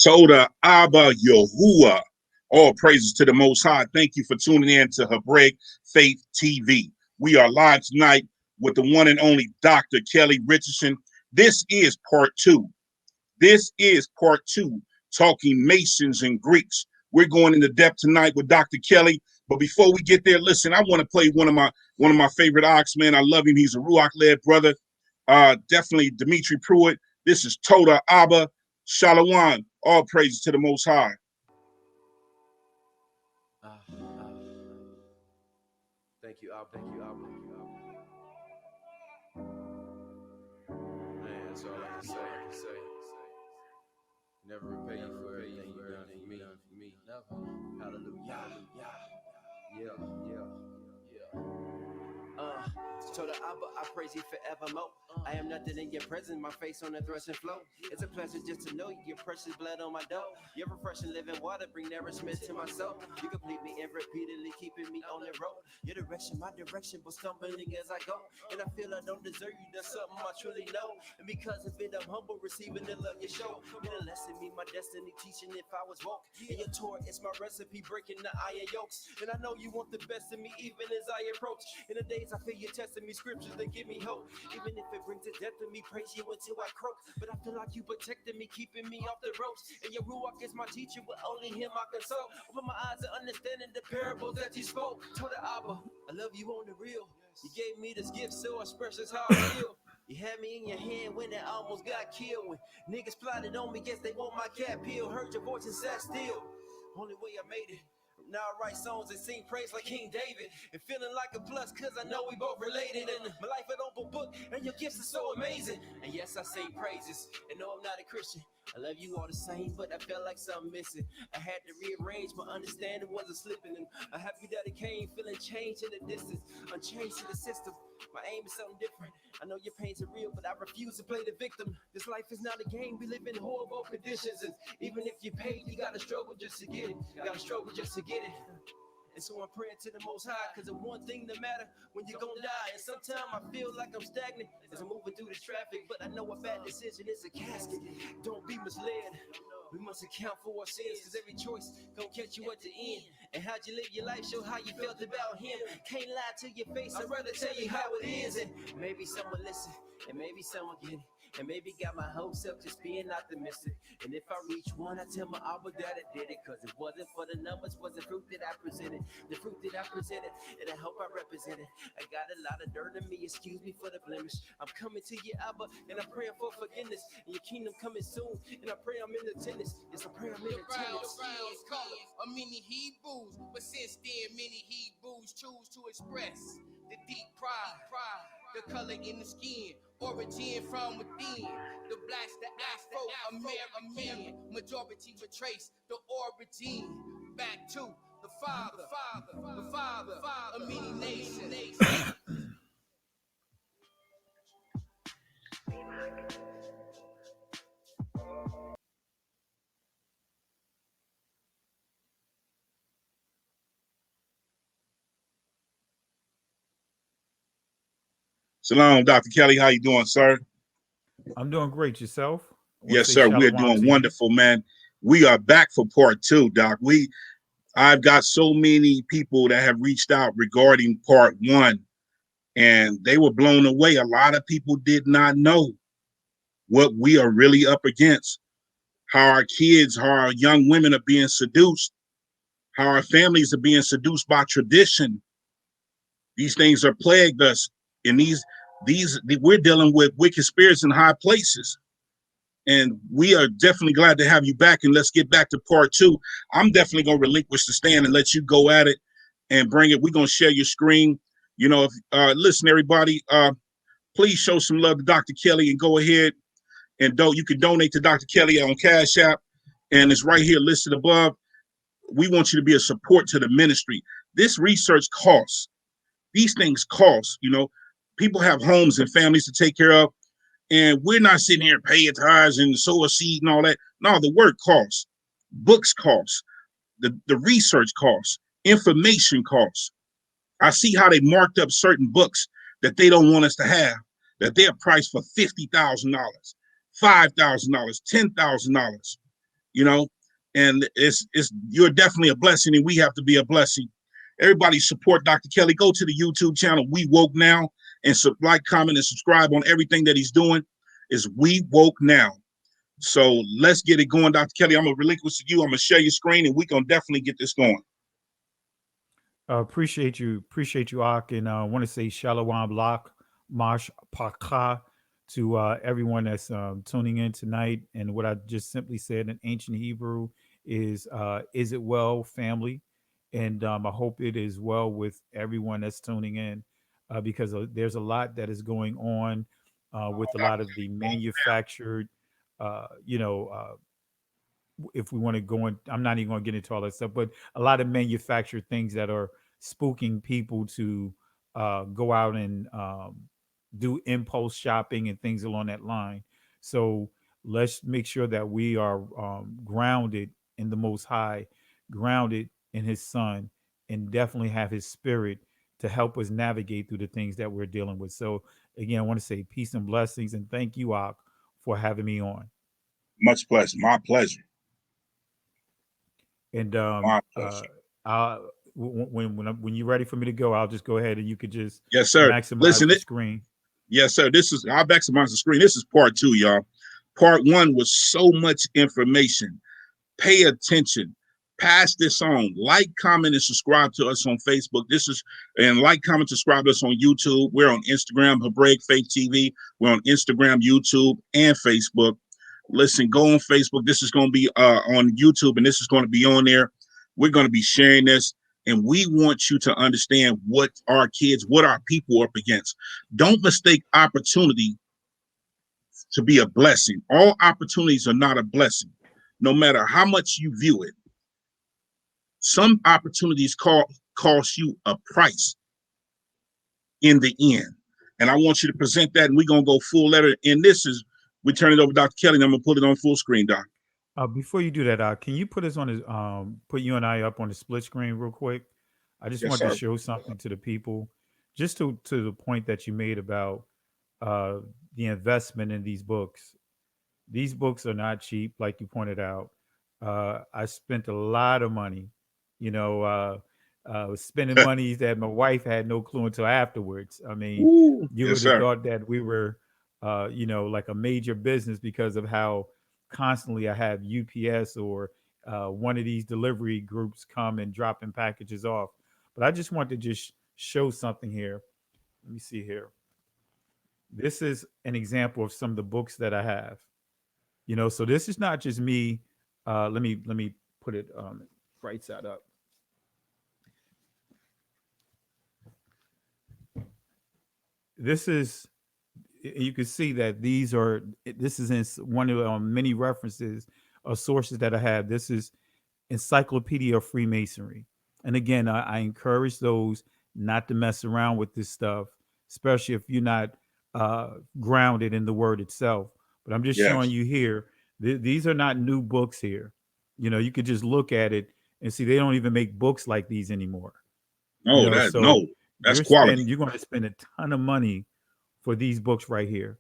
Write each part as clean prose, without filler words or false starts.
Toda Abba Yahuwah. All praises to the Most High. Thank you for tuning in to Hebraic Faith TV. We are live tonight with the one and only Dr. Kelly Richardson. This is part two. This is part two, talking Masons and Greeks. We're going into depth tonight with Dr. Kelly. But before we get there, listen, I want to play one of my favorite ox, man. I love him. He's a Ruach-led brother. Definitely Dimitri Pruitt. This is Toda Abba Shalom. All praises to the Most High. Thank you, Abba. Thank you, Abba. Man, that's all I can say. Never repay you for everything you've done for me. Never. Hallelujah. Yeah. Told Abba, I praise you forevermore. I am nothing in your presence, my face on the threshing floor. It's a pleasure just to know you, your precious blood on my door. Your refreshing living water bring nourishment to my soul. You complete me and repeatedly keeping me on the road. Your direction, my direction, but stumbling as I go. And I feel I don't deserve you, that's something I truly know. And because of it, I'm humble, receiving the love you show. You're the lesson, me, my destiny, teaching if I was woke. And your Torah is my recipe, breaking the iron yokes. And I know you want the best of me, even as I approach. In the days I feel you testing me, scriptures that give me hope. Even if it brings to death to me, praise you until I croak. But I feel like you protecting me, keeping me off the ropes. And your Ruach is my teacher, but only him I console. Open my eyes and understanding the parables that you spoke. Told the Abba, I love you on the real. You gave me this gift, so express how I feel. You had me in your hand when I almost got killed. When niggas plotted on me, guess they want my cat pill. Heard your voice and sat still. Only way I made it. Now I write songs and sing praise like King David. And feeling like a plus cause I know we both related. And my life an open book and your gifts are so amazing. And yes, I sing praises. And no, I'm not a Christian. I love you all the same, but I felt like something missing. I had to rearrange, my understanding wasn't slipping. And I'm happy that it came, feeling change in the distance. Unchanged to the system. My aim is something different. I know your pains are real, but I refuse to play the victim. This life is not a game, we live in horrible conditions. And even if you pay, you gotta struggle just to get it. You gotta struggle just to get it. And so I'm praying to the Most High, cause the one thing that matter when you're gonna die. And sometimes I feel like I'm stagnant as I'm moving through this traffic, but I know a bad decision is a casket. Don't be misled. We must account for our sins, cause every choice gonna catch you at the end. And how'd you live your life show how you felt about him. Can't lie to your face, I'd rather tell you how it is. And maybe someone listen, and maybe someone get it. And maybe got my hopes up just being optimistic. And if I reach one, I tell my Abba that I did it. Cause it wasn't for the numbers, was the fruit that I presented. The fruit that I presented, and I hope I represented. I got a lot of dirt in me, excuse me for the blemish. I'm coming to you, Abba, and I'm praying for forgiveness. And your kingdom coming soon, and I pray I'm in attendance. Yes, I pray I'm in attendance. The brown color of many Hebrews, but since then many Hebrews choose to express the deep pride. The color in the skin, origin from within. The blacks, the Afro-American, majority retrace the origin back to the father of many nations. Shalom, Dr. Kelly. How you doing, sir? I'm doing great. Yourself? Yes, sir. We're doing wonderful, man. We are back for part two, Doc. I've got so many people that have reached out regarding part one, and they were blown away. A lot of people did not know what we are really up against, how our kids, how our young women are being seduced, how our families are being seduced by tradition. These things are plagued us, and we're dealing with wicked spirits in high places. And we are definitely glad to have you back. And let's get back to part two. I'm definitely going to relinquish the stand and let you go at it and bring it. We're going to share your screen. You know, listen, everybody, please show some love to Dr. Kelly and go ahead and you can donate to Dr. Kelly on Cash App. And it's right here listed above. We want you to be a support to the ministry. This research costs. These things cost, you know. People have homes and families to take care of. And we're not sitting here paying tithes and sow a seed and all that. No, the work costs. Books costs. The research costs. Information costs. I see how they marked up certain books that they don't want us to have, that they're priced for $50,000, $5,000, $10,000. you know, and it's you're definitely a blessing, and we have to be a blessing. Everybody support Dr. Kelly. Go to the YouTube channel We Woke Now and like, comment, and subscribe on everything that he's doing. Is We Woke Now. So let's get it going, Dr. Kelly. I'm gonna relinquish to you. I'm gonna share your screen, and we're gonna definitely get this going. Appreciate you, Ak, and I want to say Shalom Lak Mash Paka to everyone that's tuning in tonight. And what I just simply said in ancient Hebrew is it well, family? And I hope it is well with everyone that's tuning in, because there's a lot that is going on with a lot of the manufactured, you know, if we want to go in, I'm not even going to get into all that stuff, but a lot of manufactured things that are spooking people to go out and do impulse shopping and things along that line. So let's make sure that we are grounded in the Most High, grounded in His Son, and definitely have His Spirit to help us navigate through the things that we're dealing with. So again, I want to say peace and blessings, and thank you, Ak, for having me on. Much pleasure. My pleasure. And My pleasure. when you're ready for me to go, I'll just go ahead and you could just Yes, sir. maximize the screen. Yes, sir. I'll maximize the screen. This is part 2, y'all. Part 1 was so much information. Pay attention. Pass this on. Like, comment, and subscribe to us on Facebook. And like, comment, subscribe to us on YouTube. We're on Instagram, Hebraic Faith TV. We're on Instagram, YouTube, and Facebook. Listen, go on Facebook. This is going to be on YouTube, and this is going to be on there. We're going to be sharing this, and we want you to understand what our people are up against. Don't mistake opportunity to be a blessing. All opportunities are not a blessing, no matter how much you view it. Some opportunities cost you a price in the end. And I want you to present that, and we're going to go full letter. And we turn it over to Dr. Kelly, and I'm going to put it on full screen, Doc. Before you do that, can you put us on his, put you and I up on the split screen real quick? I just want to show something to the people, just to the point that you made about the investment in these books. These books are not cheap, like you pointed out. I spent a lot of money, spending money that my wife had no clue until afterwards. I mean, you would have thought that we were, like a major business because of how constantly I have UPS or one of these delivery groups come and dropping packages off. But I just want to just show something here. Let me see here. This is an example of some of the books that I have. So this is not just me. Let me put it right side up. This is, you can see that this is in one of many references or sources that I have. This is Encyclopedia of Freemasonry. And again, I encourage those not to mess around with this stuff, especially if you're not grounded in the word itself. But I'm just showing you here, these are not new books here. You could just look at it and see they don't even make books like these anymore. That's quality. You're going to spend a ton of money for these books right here.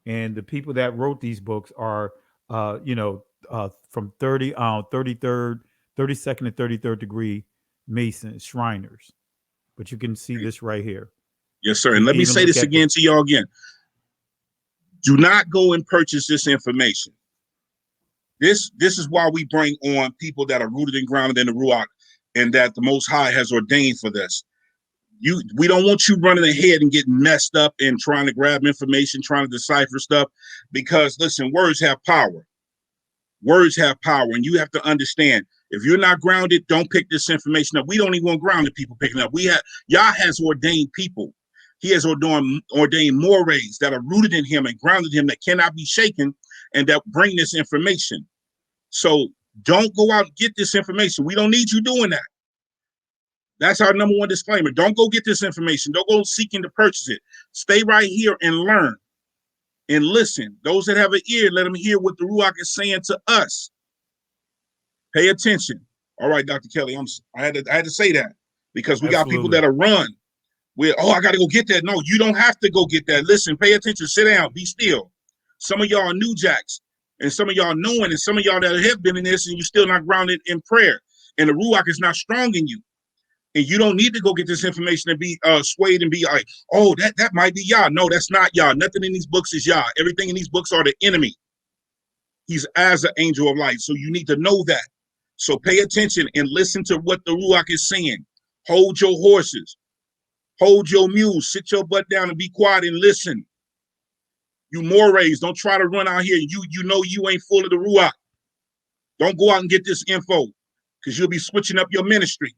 And the people that wrote these books are, from 32nd and 33rd degree Masons, Shriners. But you can see this right here. Yes, sir. And let me say this again to y'all again. Do not go and purchase this information. This is why we bring on people that are rooted and grounded in the Ruach, and that the Most High has ordained for this. We don't want you running ahead and getting messed up and trying to grab information, trying to decipher stuff, because listen, words have power. Words have power, and you have to understand, if you're not grounded, don't pick this information up. We don't even want grounded people picking up. Yah has ordained people. He has ordained mores that are rooted in him and grounded in him, that cannot be shaken, and that bring this information. So don't go out and get this information. We don't need you doing that. That's our number one disclaimer. Don't go get this information. Don't go seeking to purchase it. Stay right here and learn and listen. Those that have an ear, let them hear what the Ruach is saying to us. Pay attention. All right, Dr. Kelly, I had to say that, because we got people that are run with, I got to go get that. No, you don't have to go get that. Listen, pay attention. Sit down. Be still. Some of y'all are new jacks. And some of y'all knowing, and some of y'all that have been in this, and you're still not grounded in prayer. And the Ruach is not strong in you. And you don't need to go get this information and be swayed and be like, oh, that might be Yah. No, that's not Yah. Nothing in these books is Yah. Everything in these books are the enemy. He's as an angel of light. So you need to know that. So pay attention and listen to what the Ruach is saying. Hold your horses. Hold your mules. Sit your butt down and be quiet and listen. You mores, don't try to run out here. You know you ain't full of the Ruach. Don't go out and get this info because you'll be switching up your ministry.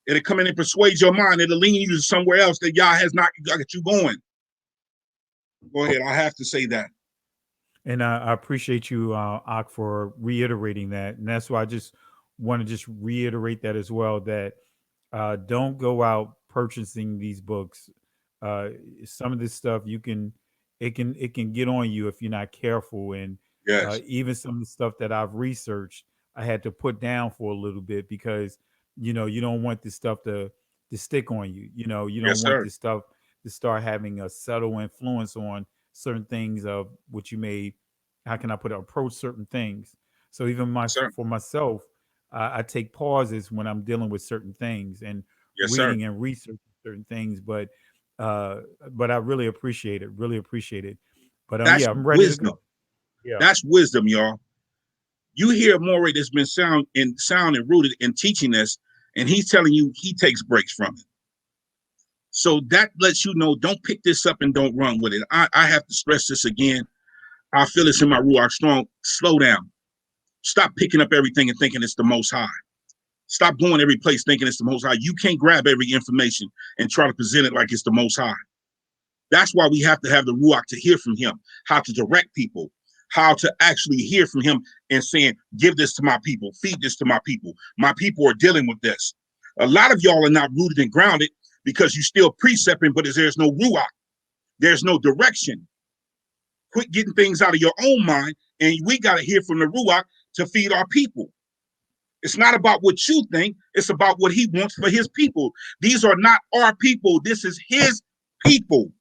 It'll come in and persuade your mind. It'll lean you to somewhere else that Yah has not got you going. Go ahead. I have to say that. And I appreciate you, Ak, for reiterating that. And that's why I just want to just reiterate that as well, that don't go out purchasing these books. Uh, some of this stuff it can get on you if you're not careful. And Yes. even some of the stuff that I've researched, I had to put down for a little bit because you don't want this stuff to stick on you. You don't Yes, want sir. this stuff to start having a subtle influence on certain things of what you may, how can I put it, approach certain things. So even Yes, sir. for myself, I take pauses when I'm dealing with certain things and Yes, sir. reading and researching certain things. Uh, but I really appreciate it. Really appreciate it. But That's yeah, I'm ready to wisdom. go. Yeah. That's wisdom, y'all. You hear Morey that's been sound and rooted in teaching this, and he's telling you he takes breaks from it. So that lets you know, don't pick this up and don't run with it. I have to stress this again. I feel this in my Ruach strong. Slow down. Stop picking up everything and thinking it's the Most High. Stop going every place thinking it's the Most High. You can't grab every information and try to present it like it's the Most High. That's why we have to have the Ruach to hear from him, how to direct people, how to actually hear from him and saying, give this to my people, feed this to my people. My people are dealing with this. A lot of y'all are not rooted and grounded because you're still precepting, but there's no Ruach. There's no direction. Quit getting things out of your own mind, and we got to hear from the Ruach to feed our people. It's not about what you think. It's about what he wants for his people. These are not our people. This is his people.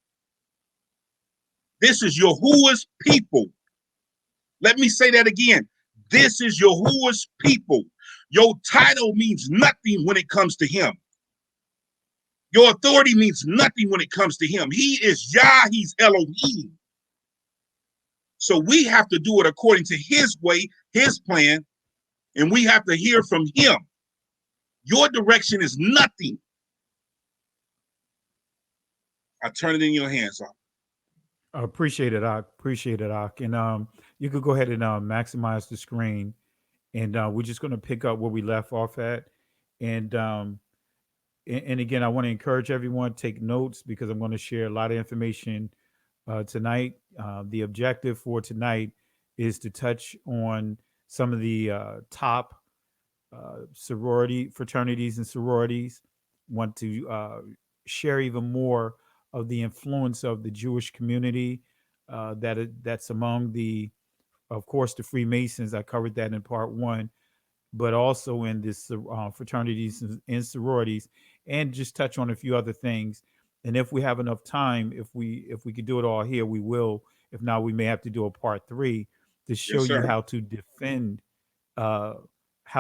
This is Yahuwah's people. Let me say that again. This is Yahuwah's people. Your title means nothing when it comes to him. Your authority means nothing when it comes to him. He is Yah, he's Elohim. So we have to do it according to his way, his plan, and we have to hear from him. Your direction is nothing. I turn it in your hands. I appreciate it, Ak. Appreciate it, Ak. And you could go ahead and maximize the screen, and we're just going to pick up where we left off at. And and again, I want to encourage everyone to take notes because I'm going to share a lot of information tonight. The objective for tonight is to touch on some of the top sorority fraternities and sororities. Want to share even more of the influence of the Jewish community that's among the, of course, the Freemasons. I covered that in part one, but also in this fraternities and sororities, and just touch on a few other things. And if we have enough time, if we could do it all here, we will. If not, we may have to do a part three to show Yes, you sir. uh, how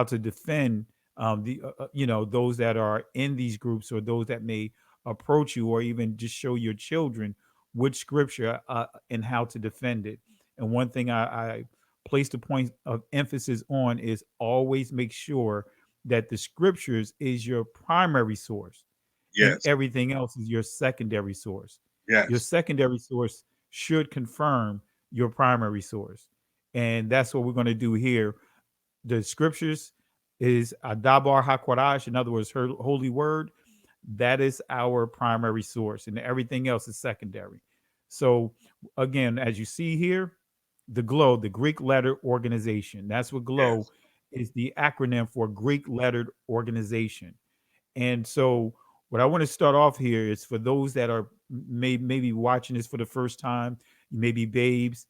to defend the those that are in these groups or those that may approach you, or even just show your children which scripture and how to defend it. And one thing I place the point of emphasis on is always make sure that the scriptures is your primary source and Yes. everything else is your secondary source. Your Yes. secondary source should confirm your primary source. And that's what we're going to do here. The scriptures is Adabar HaKorash, in other words, her holy word. That is our primary source, and everything else is secondary. So, again, as you see here, the GLOW, the Greek letter organization, that's what GLOW Yes. is, the acronym for Greek lettered organization. And so, what I want to start off here is for those that are maybe watching this for the first time, you may be babes,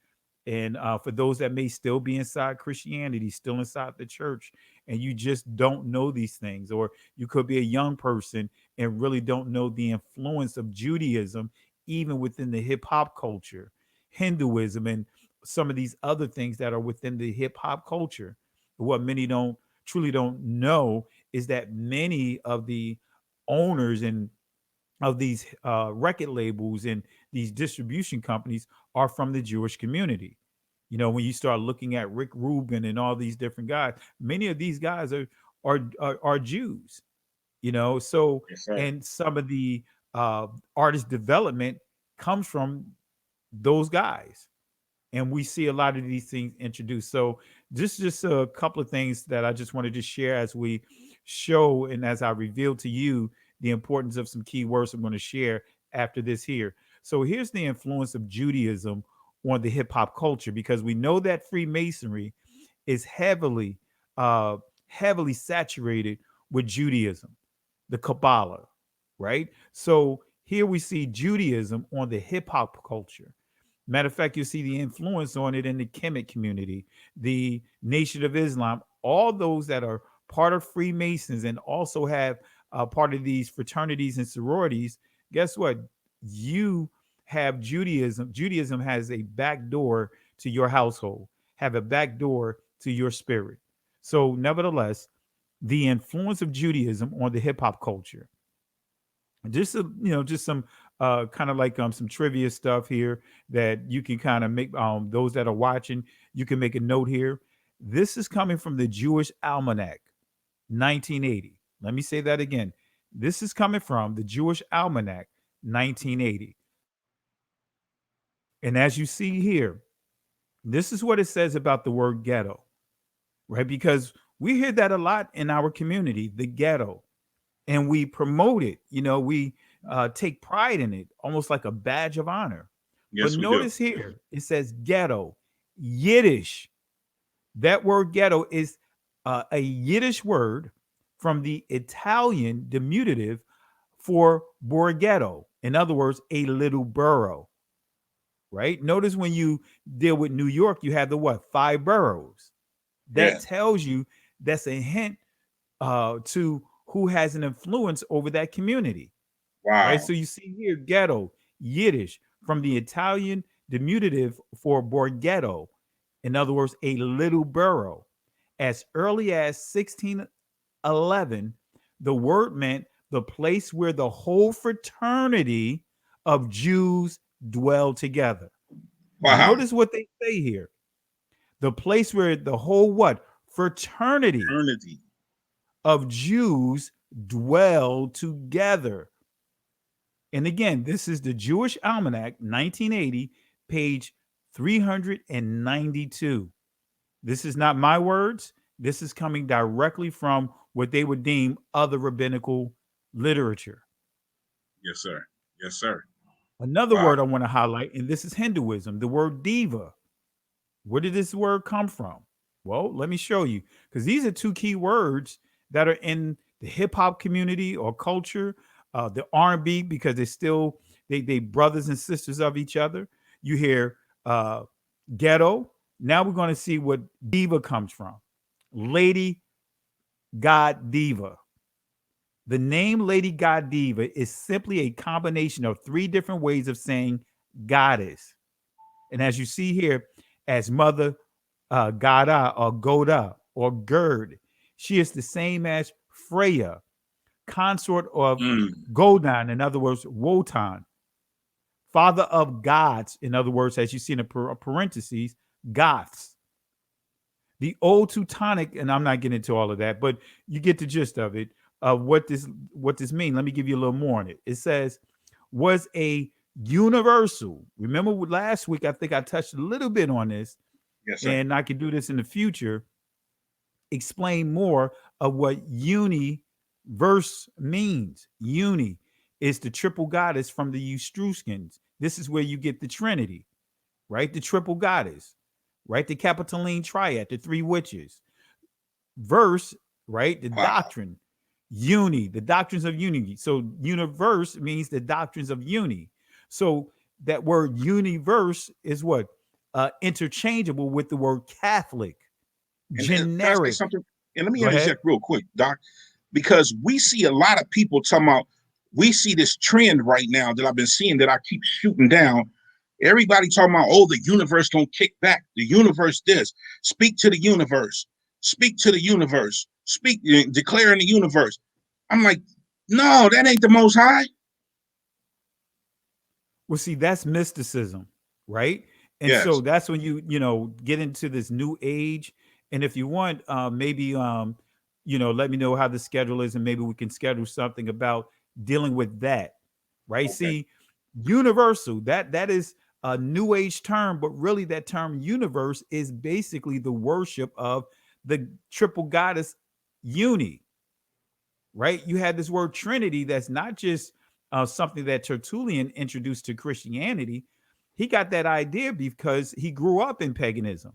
and for those that may still be inside Christianity, still inside the church, and you just don't know these things, or you could be a young person and really don't know the influence of Judaism, even within the hip hop culture, Hinduism, and some of these other things that are within the hip hop culture. What many don't truly don't know is that many of the owners and of these record labels and these distribution companies are from the Jewish community. You know, when you start looking at Rick Rubin and all these different guys, many of these guys are Jews. You know, so Yes, sir. and some of the uh, artist development comes from those guys, and we see a lot of these things introduced. So just a couple of things that I just wanted to share as we show and as I reveal to you the importance of some key words I'm going to share after this here. So here's the influence of Judaism on the hip hop culture, because we know that Freemasonry is uh, heavily saturated with Judaism, the Kabbalah, right? So here we see Judaism on the hip hop culture. Matter of fact, you see the influence on it in the Kemet community, the Nation of Islam, all those that are part of Freemasons and also have part of these fraternities and sororities. Guess what? You have Judaism. Judaism has a back door to your household, have a back door to your spirit. So, nevertheless, the influence of Judaism on the hip hop culture. Just just some kind of like some trivia stuff here that you can kind of make those that are watching, you can make a note here. This is coming from the Jewish Almanac, 1980. Let me say that again. This is coming from the Jewish Almanac, 1980. And as you see here, this is what it says about the word ghetto, right? Because we hear that a lot in our community, the ghetto, and we promote it. You know, we take pride in it, almost like a badge of honor. But Yes, we do. notice here, it says ghetto, Yiddish. That word ghetto is a Yiddish word from the Italian diminutive for borghetto. In other words, a little borough, right? Notice when you deal with New York, you have the what? 5 boroughs. That Yeah. tells you that's a hint to who has an influence over that community, right? Wow. So you see here, ghetto, Yiddish, from the Italian diminutive for borghetto. In other words, a little borough. As early as 1611, the word meant the place where the whole fraternity of Jews dwell together. Wow. Notice what they say here. The place where the whole what? Fraternity Eternity. of Jews dwell together. And again, this is the Jewish Almanac, 1980, page 392. This is not my words. This is coming directly from what they would deem other rabbinical literature. Yes, sir. Yes, sir. Another Wow. word I want to highlight, and this is Hinduism, the word diva. Where did this word come from? Well, let me show you, because these are two key words that are in the hip hop community or culture, the R&B, because they're still they brothers and sisters of each other. You hear ghetto. Now we're going to see what diva comes from. Lady God Diva. The name Lady God Diva is simply a combination of 3 different ways of saying goddess. And as you see here, as Mother Gada or Goda or Gerd, she is the same as Freya, consort of Mm. Godan, in other words, Wotan, father of gods, in other words, as you see in the parentheses, Goths. The old Teutonic, and I'm not getting into all of that, but you get the gist of it, of what this means. Let me give you a little more on it. It says, was a universal. Remember last week, I think I touched a little bit on this, Yes, sir. and I can do this in the future. Explain more of what universe means. Uni is the triple goddess from the Etruscans. This is where you get the Trinity, right? The triple goddess, right? The Capitoline triad, the 3 witches. Verse, right? The Wow. doctrine. Uni, the doctrines of unity. So universe means the doctrines of uni. So that word universe is what? Interchangeable with the word Catholic. And can I say Generic. something? And let me Go ahead. interject real quick, Doc, because we see a lot of people talking about, we see this trend right now that I've been seeing that I keep shooting down. Everybody talking about, oh, the universe gonna kick back. The universe this. Speak to the universe. Speak to the universe. Speak, declare in the universe. I'm like, no, that ain't the Most High. Well, see, that's mysticism, right? And so Yes. that's when you get into this new age. And if you want, maybe let me know how the schedule is, and maybe we can schedule something about dealing with that, right? Okay. See, universal, that is a new age term, but really that term universe is basically the worship of the triple goddess uni, right? You had this word Trinity that's not just something that Tertullian introduced to Christianity. He got that idea because he grew up in paganism,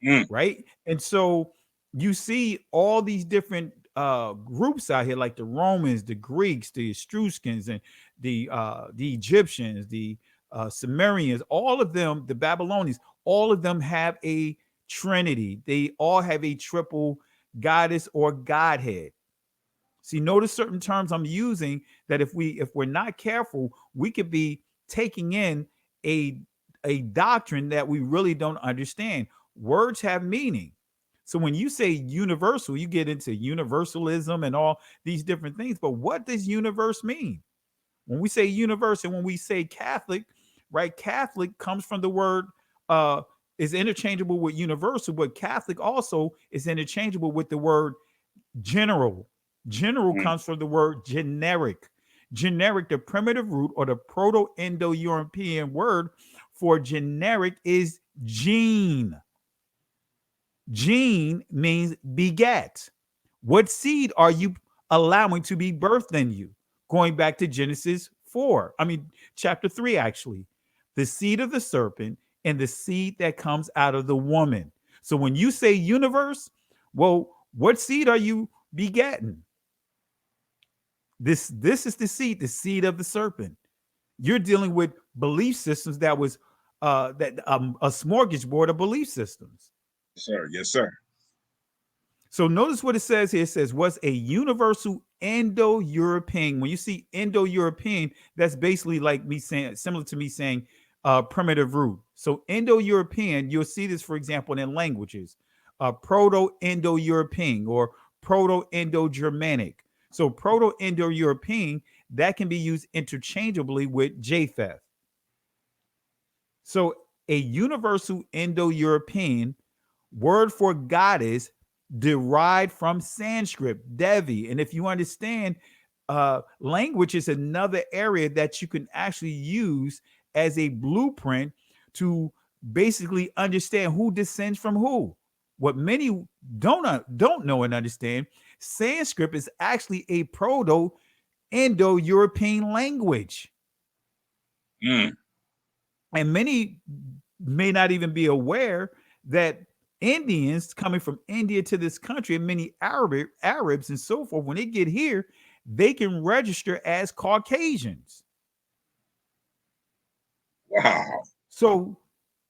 Mm. right? And so you see all these different groups out here, like the Romans, the Greeks, the Etruscans, and the Egyptians, the Sumerians, all of them, the Babylonians, all of them have a Trinity. They all have a triple goddess or godhead. See, notice certain terms I'm using that if we're not careful, we could be taking in a a doctrine that we really don't understand. Words have meaning. So when you say universal, you get into universalism and all these different things. But what does universe mean? When we say universe and when we say Catholic, right? Catholic comes from the word is interchangeable with universal, but Catholic also is interchangeable with the word general. General Mm. comes from the word generic. Generic, the primitive root or the Proto Indo European word for generic is gene. Gene means begat. What seed are you allowing to be birthed in you? Going back to Genesis 4, chapter 3, actually. The seed of the serpent and the seed that comes out of the woman. So when you say universe, well, what seed are you begetting? This is the seed of the serpent. You're dealing with belief systems that was that a smorgasbord of belief systems. Sir. Yes, sir. So notice what it says here. It says, was a universal Indo-European. When you see Indo-European, that's basically like me saying, similar to me saying primitive root. So Indo-European, you'll see this, for example, in languages, Proto-Indo-European or Proto-Indo-Germanic. So Proto-Indo-European, that can be used interchangeably with Japheth. So a universal Indo-European word for goddess derived from Sanskrit, Devi. And if you understand, language is another area that you can actually use as a blueprint to basically understand who descends from who. What many don't know and understand, Sanskrit is actually a Proto-Indo-European language. Mm. And many may not even be aware that Indians coming from India to this country and many Arabs and so forth, when they get here, they can register as Caucasians. Wow. So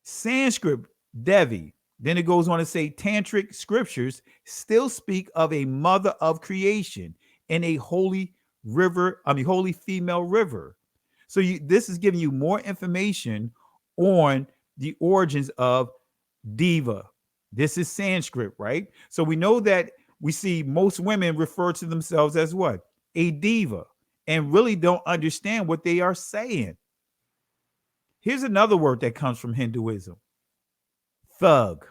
Sanskrit, Devi, then it goes on to say tantric scriptures still speak of a mother of creation and a holy river, holy female river. So this is giving you more information on the origins of diva. This is Sanskrit, right? So we know that we see most women refer to themselves as what? A diva, and really don't understand what they are saying. Here's another word that comes from Hinduism: thug.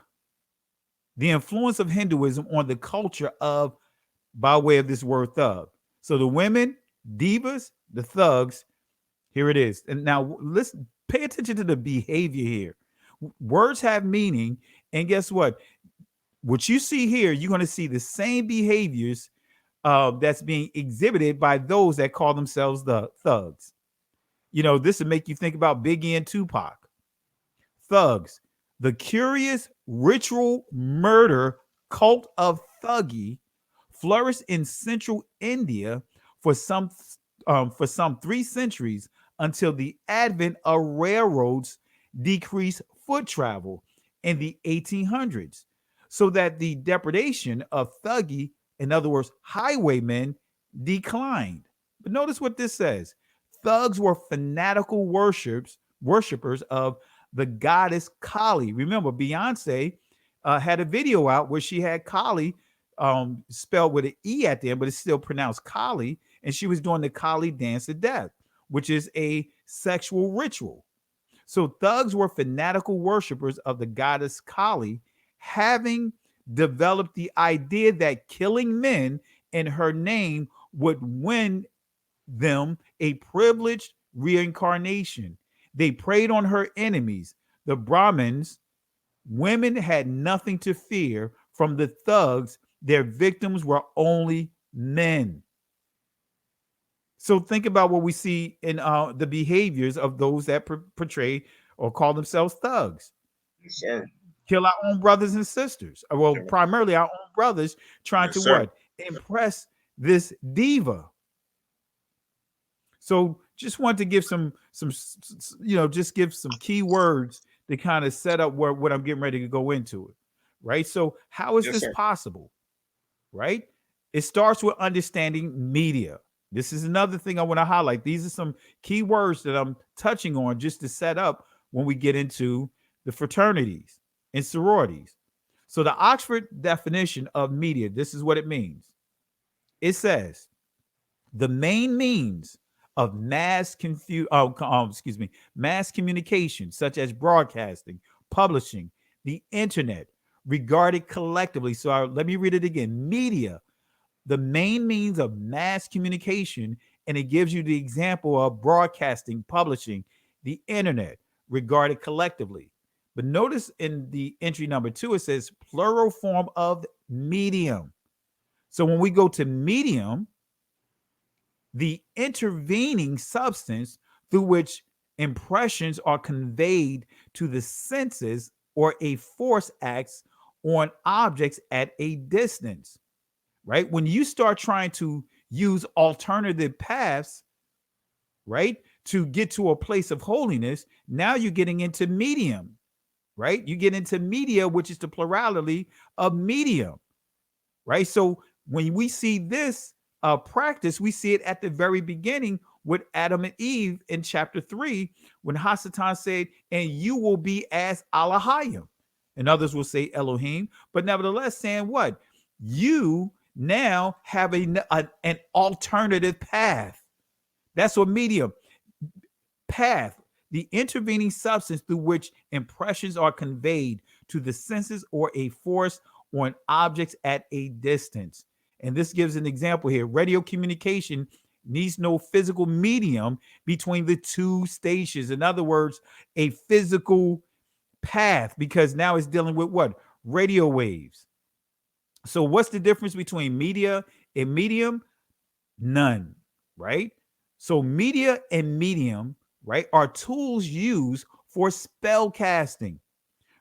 The influence of Hinduism on the culture of, by way of this word thug. So the women, divas, the thugs, here it is. And now listen, pay attention to the behavior here. Words have meaning. And guess what? What you see here, you're going to see the same behaviors that's being exhibited by those that call themselves the thugs. This would make you think about Biggie and Tupac. Thugs, the curious ritual murder cult of Thuggy flourished in central India for some 3 centuries until the advent of railroads decreased foot travel in the 1800s, so that the depredation of Thuggy, in other words, highwaymen, declined. But notice what this says: thugs were fanatical worshippers worshipers of the goddess Kali. Remember, Beyonce had a video out where she had Kali spelled with an E at the end, but it's still pronounced Kali. And she was doing the Kali dance of death, which is a sexual ritual. So thugs were fanatical worshipers of the goddess Kali, having developed the idea that killing men in her name would win them a privileged reincarnation. They preyed on her enemies, the Brahmins. Women had nothing to fear from the thugs. Their victims were only men. So think about what we see in the behaviors of those that portray or call themselves thugs. Yes, sir. Kill our own brothers and sisters. Well, primarily our own brothers, trying to what? Impress this diva. So just want to give some just give some key words to kind of set up what I'm getting ready to go into it. Right. So how is this possible? Right. It starts with understanding media. This is another thing I want to highlight. These are some key words that I'm touching on just to set up when we get into the fraternities and sororities. So the Oxford definition of media, this is what it means. It says the main means of mass communication, such as broadcasting, publishing, the internet, regarded collectively. So let me read it again. Media, the main means of mass communication, and it gives you the example of broadcasting, publishing, the internet, regarded collectively. But notice in the entry number 2, it says plural form of medium. So when we go to medium, the intervening substance through which impressions are conveyed to the senses or a force acts on objects at a distance. Right? When you start trying to use alternative paths, right, to get to a place of holiness, now you're getting into medium, right? You get into media, which is the plurality of medium, right? So when we see this practice, we see it at the very beginning with Adam and Eve in chapter 3, when Hasatan said, and you will be as Elohim. And others will say Elohim, but nevertheless saying what? You now have an alternative path. That's what medium path, the intervening substance through which impressions are conveyed to the senses or a force on objects at a distance. And this gives an example here. Radio communication needs no physical medium between the two stations. In other words, a physical path, because now it's dealing with what? Radio waves. So what's the difference between media and medium? None, right? So media and medium, right, are tools used for spell casting,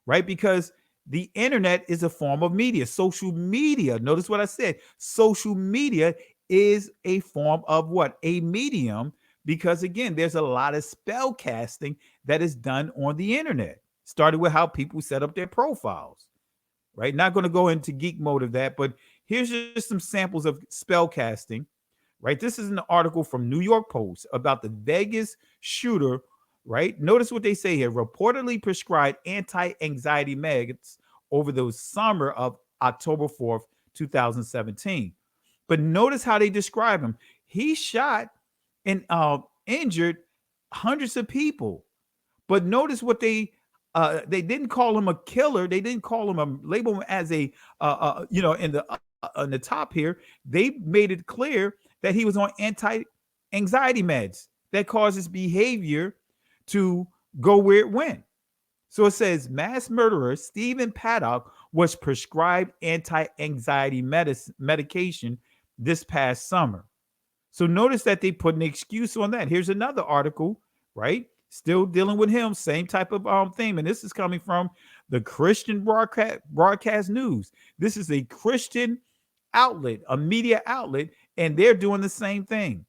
right? Because the internet is a form of media. Social media, notice what I said. Social media is a form of what? A medium, because again, there's a lot of spell casting that is done on the internet. Started with how people set up their profiles. Right? Not going to go into geek mode of that, but here's just some samples of spell casting. Right? This is an article from New York Post about the Vegas shooter. Right? Notice what they say here. Reportedly prescribed anti-anxiety meds over the summer of October 4th, 2017. But notice how they describe him. He shot and injured hundreds of people. But notice what they didn't call him a killer. They didn't call him label him as a in the top here. They made it clear that he was on anti-anxiety meds that causes behavior to go where it went. So it says mass murderer Stephen Paddock was prescribed anti-anxiety medication this past summer. So notice that they put an excuse on that. Here's another article, right? Still dealing with him, same type of theme. And this is coming from the Christian broadcast news. This is a Christian outlet, a media outlet, and they're doing the same thing.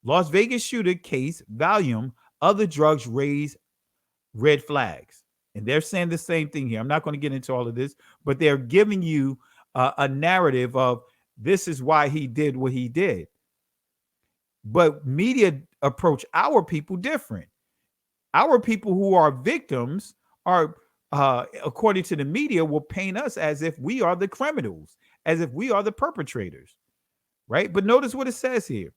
Las Vegas shooter case volume, other drugs raise red flags. And they're saying the same thing here. I'm not going to get into all of this, but they're giving you a narrative of this is why he did what he did. But media approach our people different. Our people who are victims are, according to the media, will paint us as if we are the criminals, as if we are the perpetrators, right? But notice what it says here.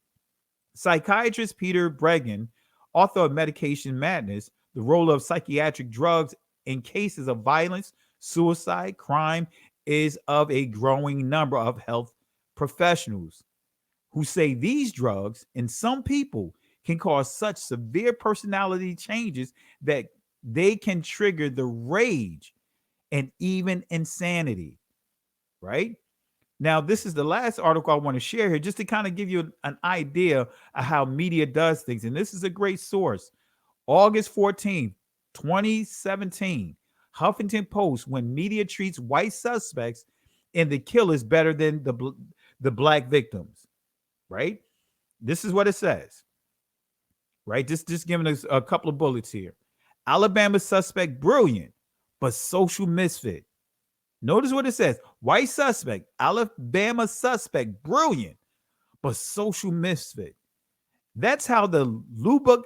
Psychiatrist Peter Breggin, author of Medication Madness, the role of psychiatric drugs in cases of violence, suicide, crime, is of a growing number of health professionals who say these drugs in some people can cause such severe personality changes that they can trigger the rage and even insanity, right? Now, this is the last article I want to share here just to kind of give you an idea of how media does things. And this is a great source. August 14th, 2017, Huffington Post, when media treats white suspects in the killers better than the black victims, right? This is what it says, right? Just giving us a couple of bullets here. Alabama suspect brilliant, but social misfit. Notice what it says. White suspect, Alabama suspect brilliant, but social misfit. That's how the Lubbock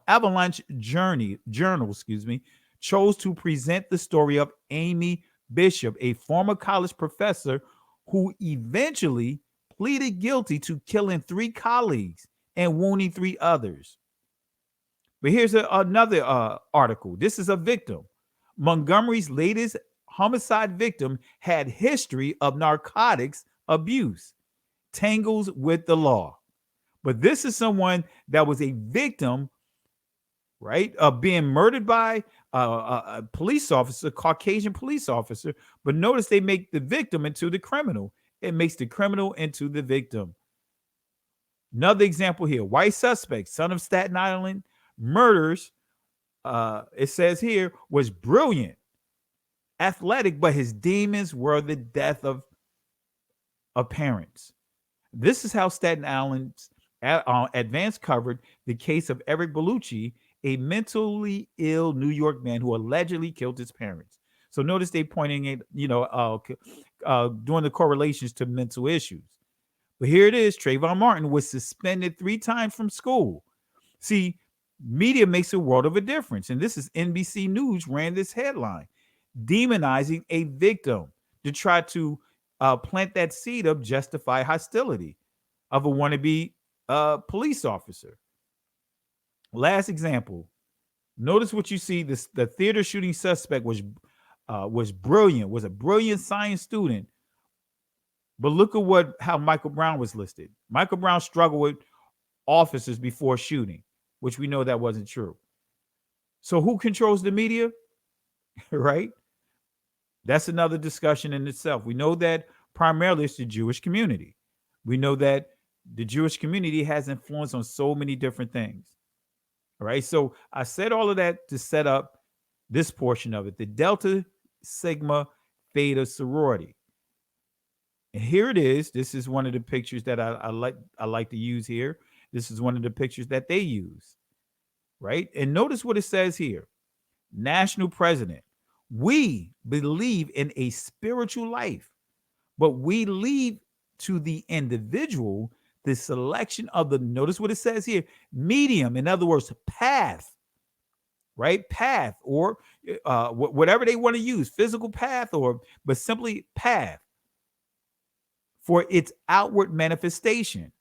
Avalanche Journal, chose to present the story of Amy Bishop, a former college professor who eventually pleaded guilty to killing 3 colleagues and wounding 3 others. But here's another article. This is a victim. Montgomery's latest homicide victim had history of narcotics abuse, tangles with the law. But this is someone that was a victim, right, of being murdered by a police officer, Caucasian police officer. But notice they make the victim into the criminal. It makes the criminal into the victim. Another example here. White suspect, son of Staten Island, murders, it says here, was brilliant, athletic, but his demons were the death of parents. This is how Staten Island's Advance covered the case of Eric Bellucci, a mentally ill New York man who allegedly killed his parents. So notice they pointing at, doing the correlations to mental issues. But here it is. Trayvon Martin was suspended 3 times from school. See, media makes a world of a difference. And this is NBC News ran this headline, demonizing a victim to try to plant that seed of justified hostility of a wannabe police officer. Last example. Notice what you see. The theater shooting suspect was brilliant, was a brilliant science student. But look at how Michael Brown was listed. Michael Brown struggled with officers before shooting, which we know that wasn't true. So who controls the media? Right? That's another discussion in itself. We know that primarily it's the Jewish community. We know that the Jewish community has influence on so many different things. All right. So I said all of that to set up this portion of it, the Delta Sigma Theta sorority. And here it is. This is one of the pictures that I like to use here. This is one of the pictures that they use. Right. And notice what it says here. National president. We believe in a spiritual life, but we leave to the individual the selection of the, notice what it says here, medium, in other words, path, right? Path, or whatever they want to use, physical path, but simply path for its outward manifestation.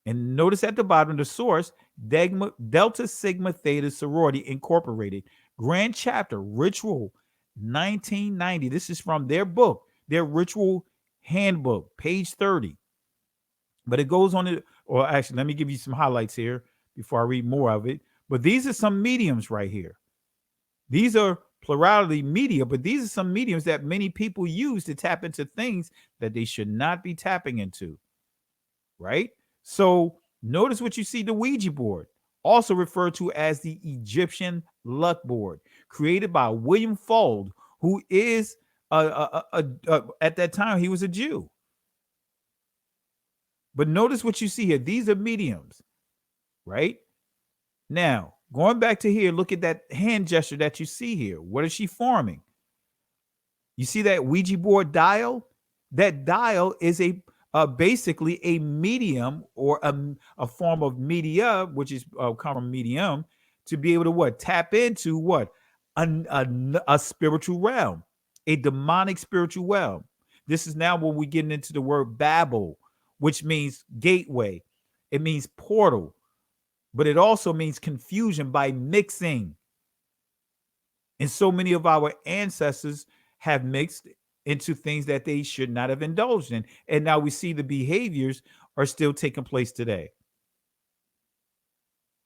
And notice at the bottom, the source, Delta Sigma Theta Sorority Incorporated, Grand Chapter, Ritual 1990. This is from their book, their Ritual Handbook, page 30. But it goes on to, or actually, let me give you some highlights here before I read more of it. But these are some mediums right here. These are plurality media, but these are some mediums that many people use to tap into things that they should not be tapping into. Right? So notice what you see, the Ouija board, also referred to as the Egyptian luck board, created by William Fuld, who is, at that time, he was a Jew. But notice what you see here. These are mediums, right? Now, going back to here, look at that hand gesture that you see here. What is she forming? You see that Ouija board dial? That dial is basically a medium, or a form of media, which is come from medium, to be able to what? Tap into what? A spiritual realm, a demonic spiritual realm. This is now when we're getting into the word Babel, which means gateway. It means portal, but it also means confusion by mixing. And so many of our ancestors have mixed into things that they should not have indulged in. And now we see the behaviors are still taking place today.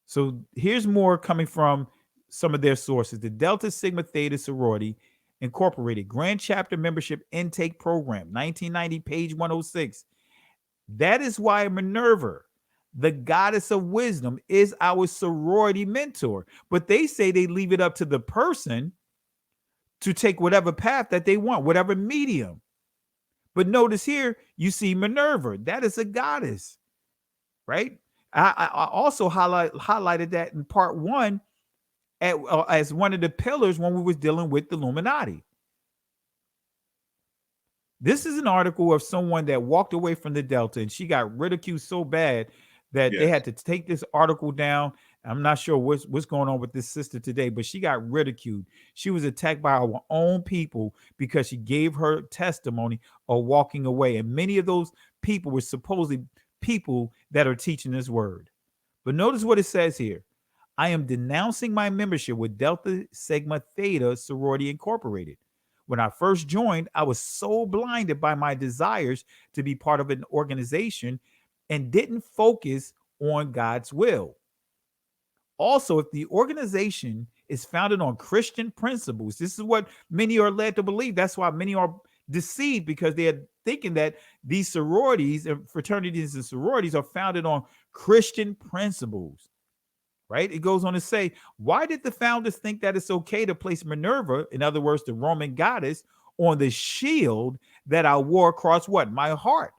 So here's more coming from some of their sources. The Delta Sigma Theta Sorority Incorporated Grand Chapter Membership Intake Program, 1990, page 106. That is why Minerva, the goddess of wisdom, is our sorority mentor. But they say they leave it up to the person to take whatever path that they want, whatever medium. But notice here, you see Minerva. That is a goddess, right? I also highlighted that in part one as one of the pillars when we was dealing with the Illuminati. This is an article of someone that walked away from the Delta, and she got ridiculed so bad that they had to take this article down. I'm not sure what's going on with this sister today, but she got ridiculed. She was attacked by our own people because she gave her testimony of walking away. And many of those people were supposedly people that are teaching this word. But notice what it says here. I am denouncing my membership with Delta Sigma Theta Sorority Incorporated. When I first joined, I was so blinded by my desires to be part of an organization and didn't focus on God's will. Also, if the organization is founded on Christian principles, this is what many are led to believe. That's why many are deceived, because they're thinking that these sororities and fraternities and sororities are founded on Christian principles, right? It goes on to say, why did the founders think that it's okay to place Minerva, in other words, the Roman goddess, on the shield that I wore across what? My heart.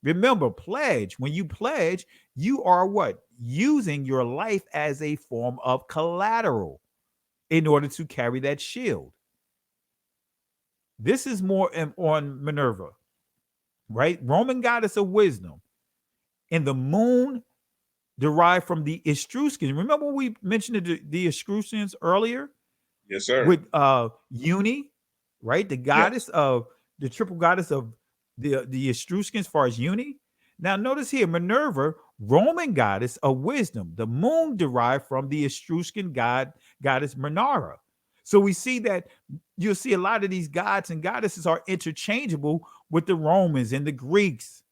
Remember, pledge. When you pledge, you are what? Using your life as a form of collateral in order to carry that shield. This is more on Minerva, right? Roman goddess of wisdom. And the moon derived from the Etruscans. Remember we mentioned the Etruscans earlier? Yes, sir. With Uni, right? The goddess of the triple goddess of the Etruscans as far as Uni. Now notice here, Minerva, Roman goddess of wisdom. The moon derived from the Etruscan goddess Minerva. So we see that you'll see a lot of these gods and goddesses are interchangeable with the Romans and the Greeks.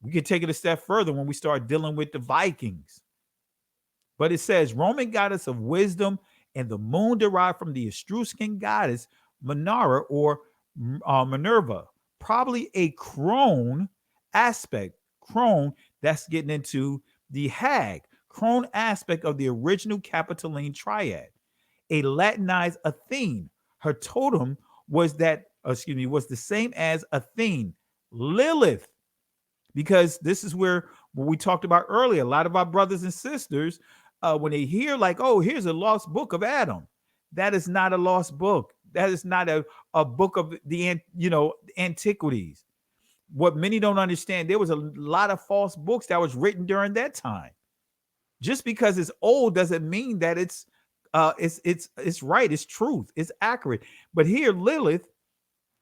We can take it a step further when we start dealing with the Vikings. But it says Roman goddess of wisdom and the moon derived from the Etruscan goddess Minerva or Minerva, probably a crone aspect. Crone, that's getting into the hag. Crone aspect of the original Capitoline triad. A Latinized Athene. Her totem was was the same as Athene. Lilith. Because this is where what we talked about earlier, a lot of our brothers and sisters, when they hear like, oh, here's a lost book of Adam. That is not a lost book. That is not a book of the antiquities. What many don't understand, there was a lot of false books that was written during that time. Just because it's old doesn't mean that it's right, it's truth, it's accurate. But here, Lilith,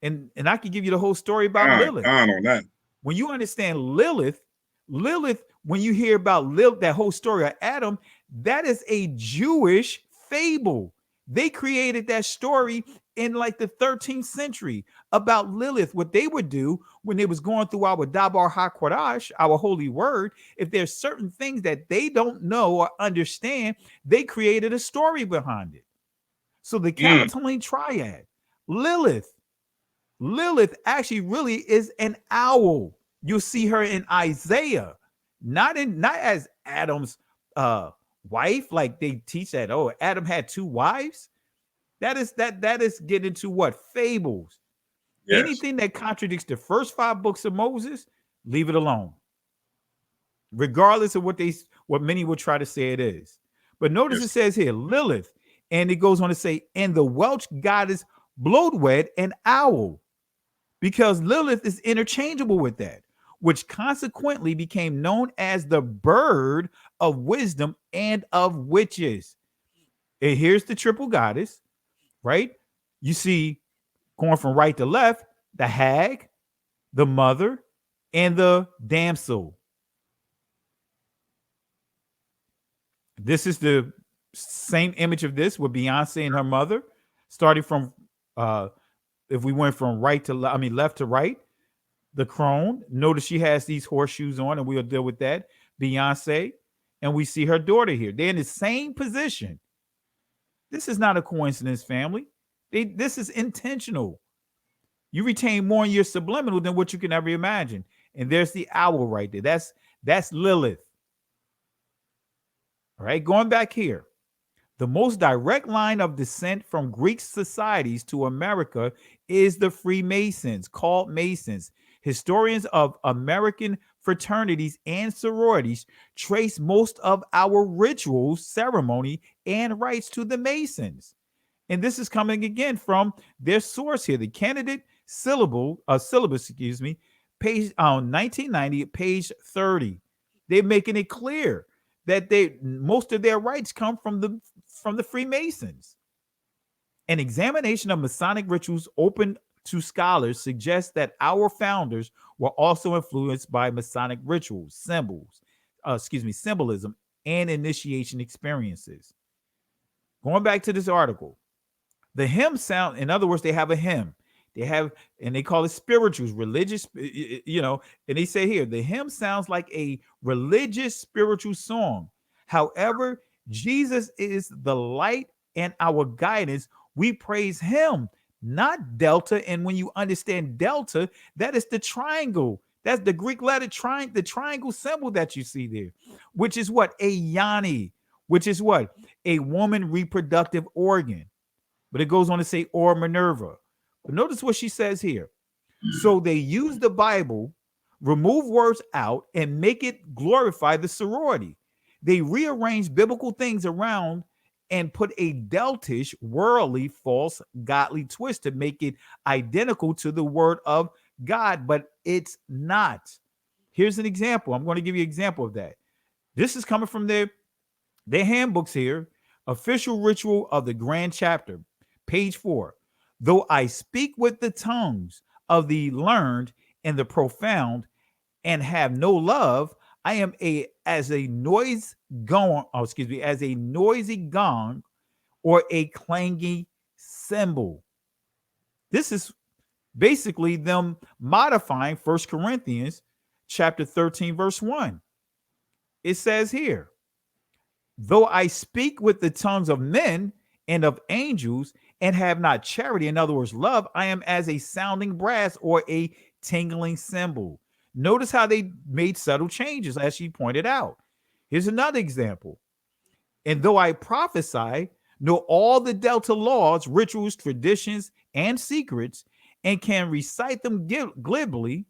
and I can give you the whole story about Lilith. On that. When you understand Lilith, when you hear about Lilith, that whole story of Adam, that is a Jewish fable. They created that story in like the 13th century about Lilith, what they would do when they was going through our Dabar HaKodesh, our holy word. If there's certain things that they don't know or understand, they created a story behind it. So the Capitoline triad, Lilith actually really is an owl. You'll see her in Isaiah, not as Adam's wife, like they teach that, oh, Adam had two wives. That is getting into what? Fables. Yes. Anything that contradicts the first 5 books of Moses, leave it alone. Regardless of what many will try to say it is. But notice it says here, Lilith, and it goes on to say, and the Welsh goddess Blodwed, an owl. Because Lilith is interchangeable with that, which consequently became known as the bird of wisdom and of witches. And here's the triple goddess, right? You see, going from right to left, the hag, the mother, and the damsel. This is the same image of this with Beyonce and her mother, starting from if we went from left to right, the crone. Notice she has these horseshoes on, and we'll deal with that. Beyonce, and we see her daughter here. They're in the same position. This is not a coincidence, family. This is intentional. You retain more in your subliminal than what you can ever imagine. And there's the owl right there. That's Lilith. All right, going back here. The most direct line of descent from Greek societies to America is the Freemasons, called Masons. Historians of American fraternities and sororities trace most of our rituals, ceremony, and rites to the Masons. And this is coming again from their source here, the candidate syllabus, page 1990, page 30. They're making it clear that most of their rites come from the Freemasons. An examination of Masonic rituals open to scholars suggests that our founders were also influenced by Masonic rituals, symbolism, and initiation experiences. Going back to this article, the hymn sound, in other words, they have a hymn. And they call it spirituals, religious, and they say here, the hymn sounds like a religious spiritual song. However, Jesus is the light and our guidance. We praise him, not delta. And when you understand delta, that is the triangle. That's the Greek letter triangle, the triangle symbol that you see there, which is what? A yoni, which is what? A woman reproductive organ. But it goes on to say, or Minerva. But notice what she says here. So they use the Bible, remove words out, and make it glorify the sorority. They rearrange biblical things around and put a deltish, worldly, false, godly twist to make it identical to the word of God, but it's not. Here's an example. I'm going to give you an example of that. This is coming from their handbooks here. Official ritual of the grand chapter, page 4. Though I speak with the tongues of the learned and the profound and have no love, I am as a noisy gong or a clanging cymbal. This is basically them modifying 1 Corinthians chapter 13, verse 1. It says here, though I speak with the tongues of men and of angels and have not charity, in other words, love, I am as a sounding brass or a tingling cymbal. Notice how they made subtle changes, as she pointed out. Here's another example. And though I prophesy, know all the Delta laws, rituals, traditions, and secrets, and can recite them glibly,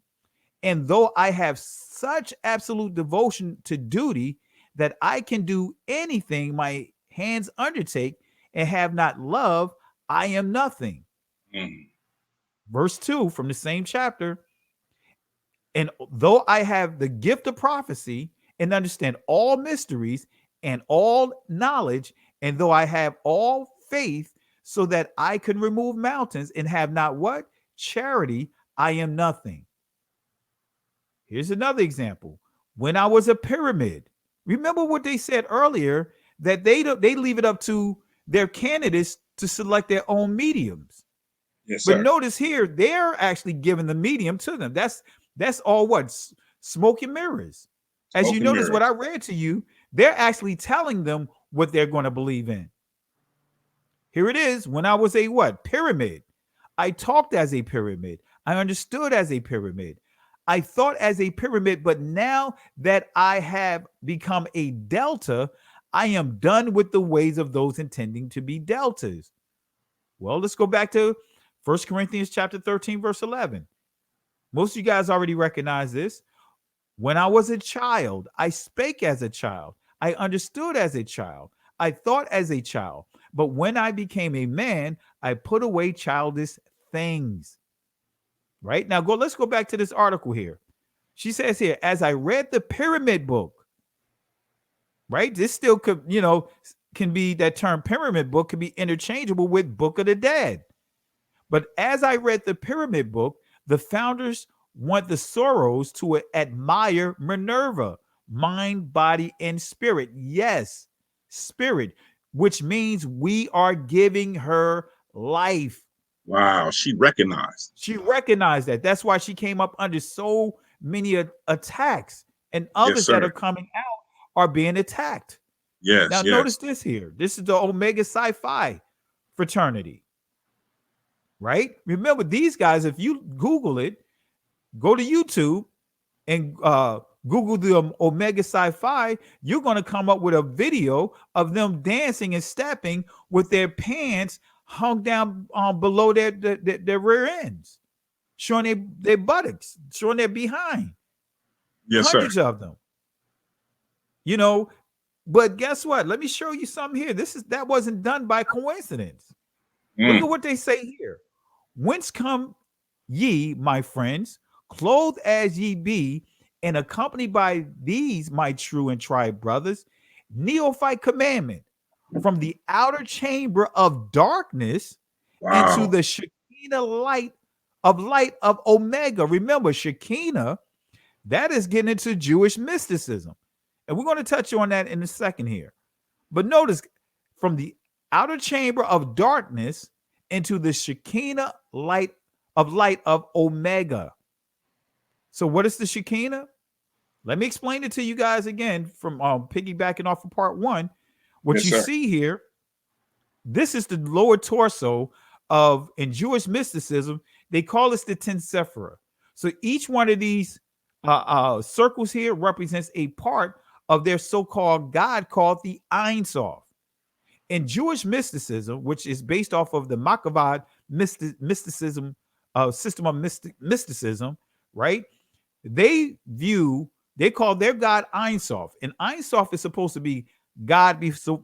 and though I have such absolute devotion to duty that I can do anything my hands undertake and have not love, I am nothing. Verse 2 from the same chapter. And though I have the gift of prophecy and understand all mysteries and all knowledge, and though I have all faith so that I can remove mountains and have not what? Charity, I am nothing. Here's another example. When I was a pyramid, remember what they said earlier, that they leave it up to their candidates to select their own mediums. Yes, sir. But notice here, they're actually giving the medium to them. That's all what? Smoke and mirrors. As you notice what I read to you, they're actually telling them what they're going to believe in. Here it is. When I was a what? Pyramid. I talked as a pyramid. I understood as a pyramid. I thought as a pyramid, but now that I have become a delta, I am done with the ways of those intending to be deltas. Well, let's go back to 1 Corinthians chapter 13, verse 11. Most of you guys already recognize this. When I was a child, I spake as a child. I understood as a child. I thought as a child. But when I became a man, I put away childish things. Right? Now, let's go back to this article here. She says here, as I read the pyramid book, right? This still could, that term pyramid book can be interchangeable with Book of the Dead. But as I read the pyramid book, the founders want the Soros to admire Minerva, mind, body, and spirit. Yes, spirit, which means we are giving her life. Wow, she recognized. She recognized that. That's why she came up under so many attacks, and Yes, others that sir. are coming out are being attacked. Now, Yes, notice yes. this here. This is the Omega Psi Phi fraternity, right? Remember, these guys, if you Google it, go to YouTube and Google the Omega Psi Phi, you're going to come up with a video of them dancing and stepping with their pants hung down below their rear ends, showing their buttocks, showing their behind. Yes, sir. Hundreds of them. You know, but guess what? Let me show you something here. That wasn't done by coincidence. Look at what they say here. Whence come ye, my friends, clothed as ye be, and accompanied by these, my true and tried brothers, neophyte commandment from the outer chamber of darkness into Wow. the Shekinah light of Omega. Remember, Shekinah, that is getting into Jewish mysticism. And we're going to touch on that in a second here. But notice, from the outer chamber of darkness into the Shekinah light of Omega. So what is the Shekinah? Let me explain it to you guys again from piggybacking off of part one. What Yes, you sir. see here, this is the lower torso of, in Jewish mysticism, they call this the Ten Sephira. So each one of these circles here represents a part of their so-called God called the Ein Sof. In Jewish mysticism, which is based off of the Maccabean mysticism, system of mysticism, right? They call their God Ein Sof. And Ein Sof is supposed to be God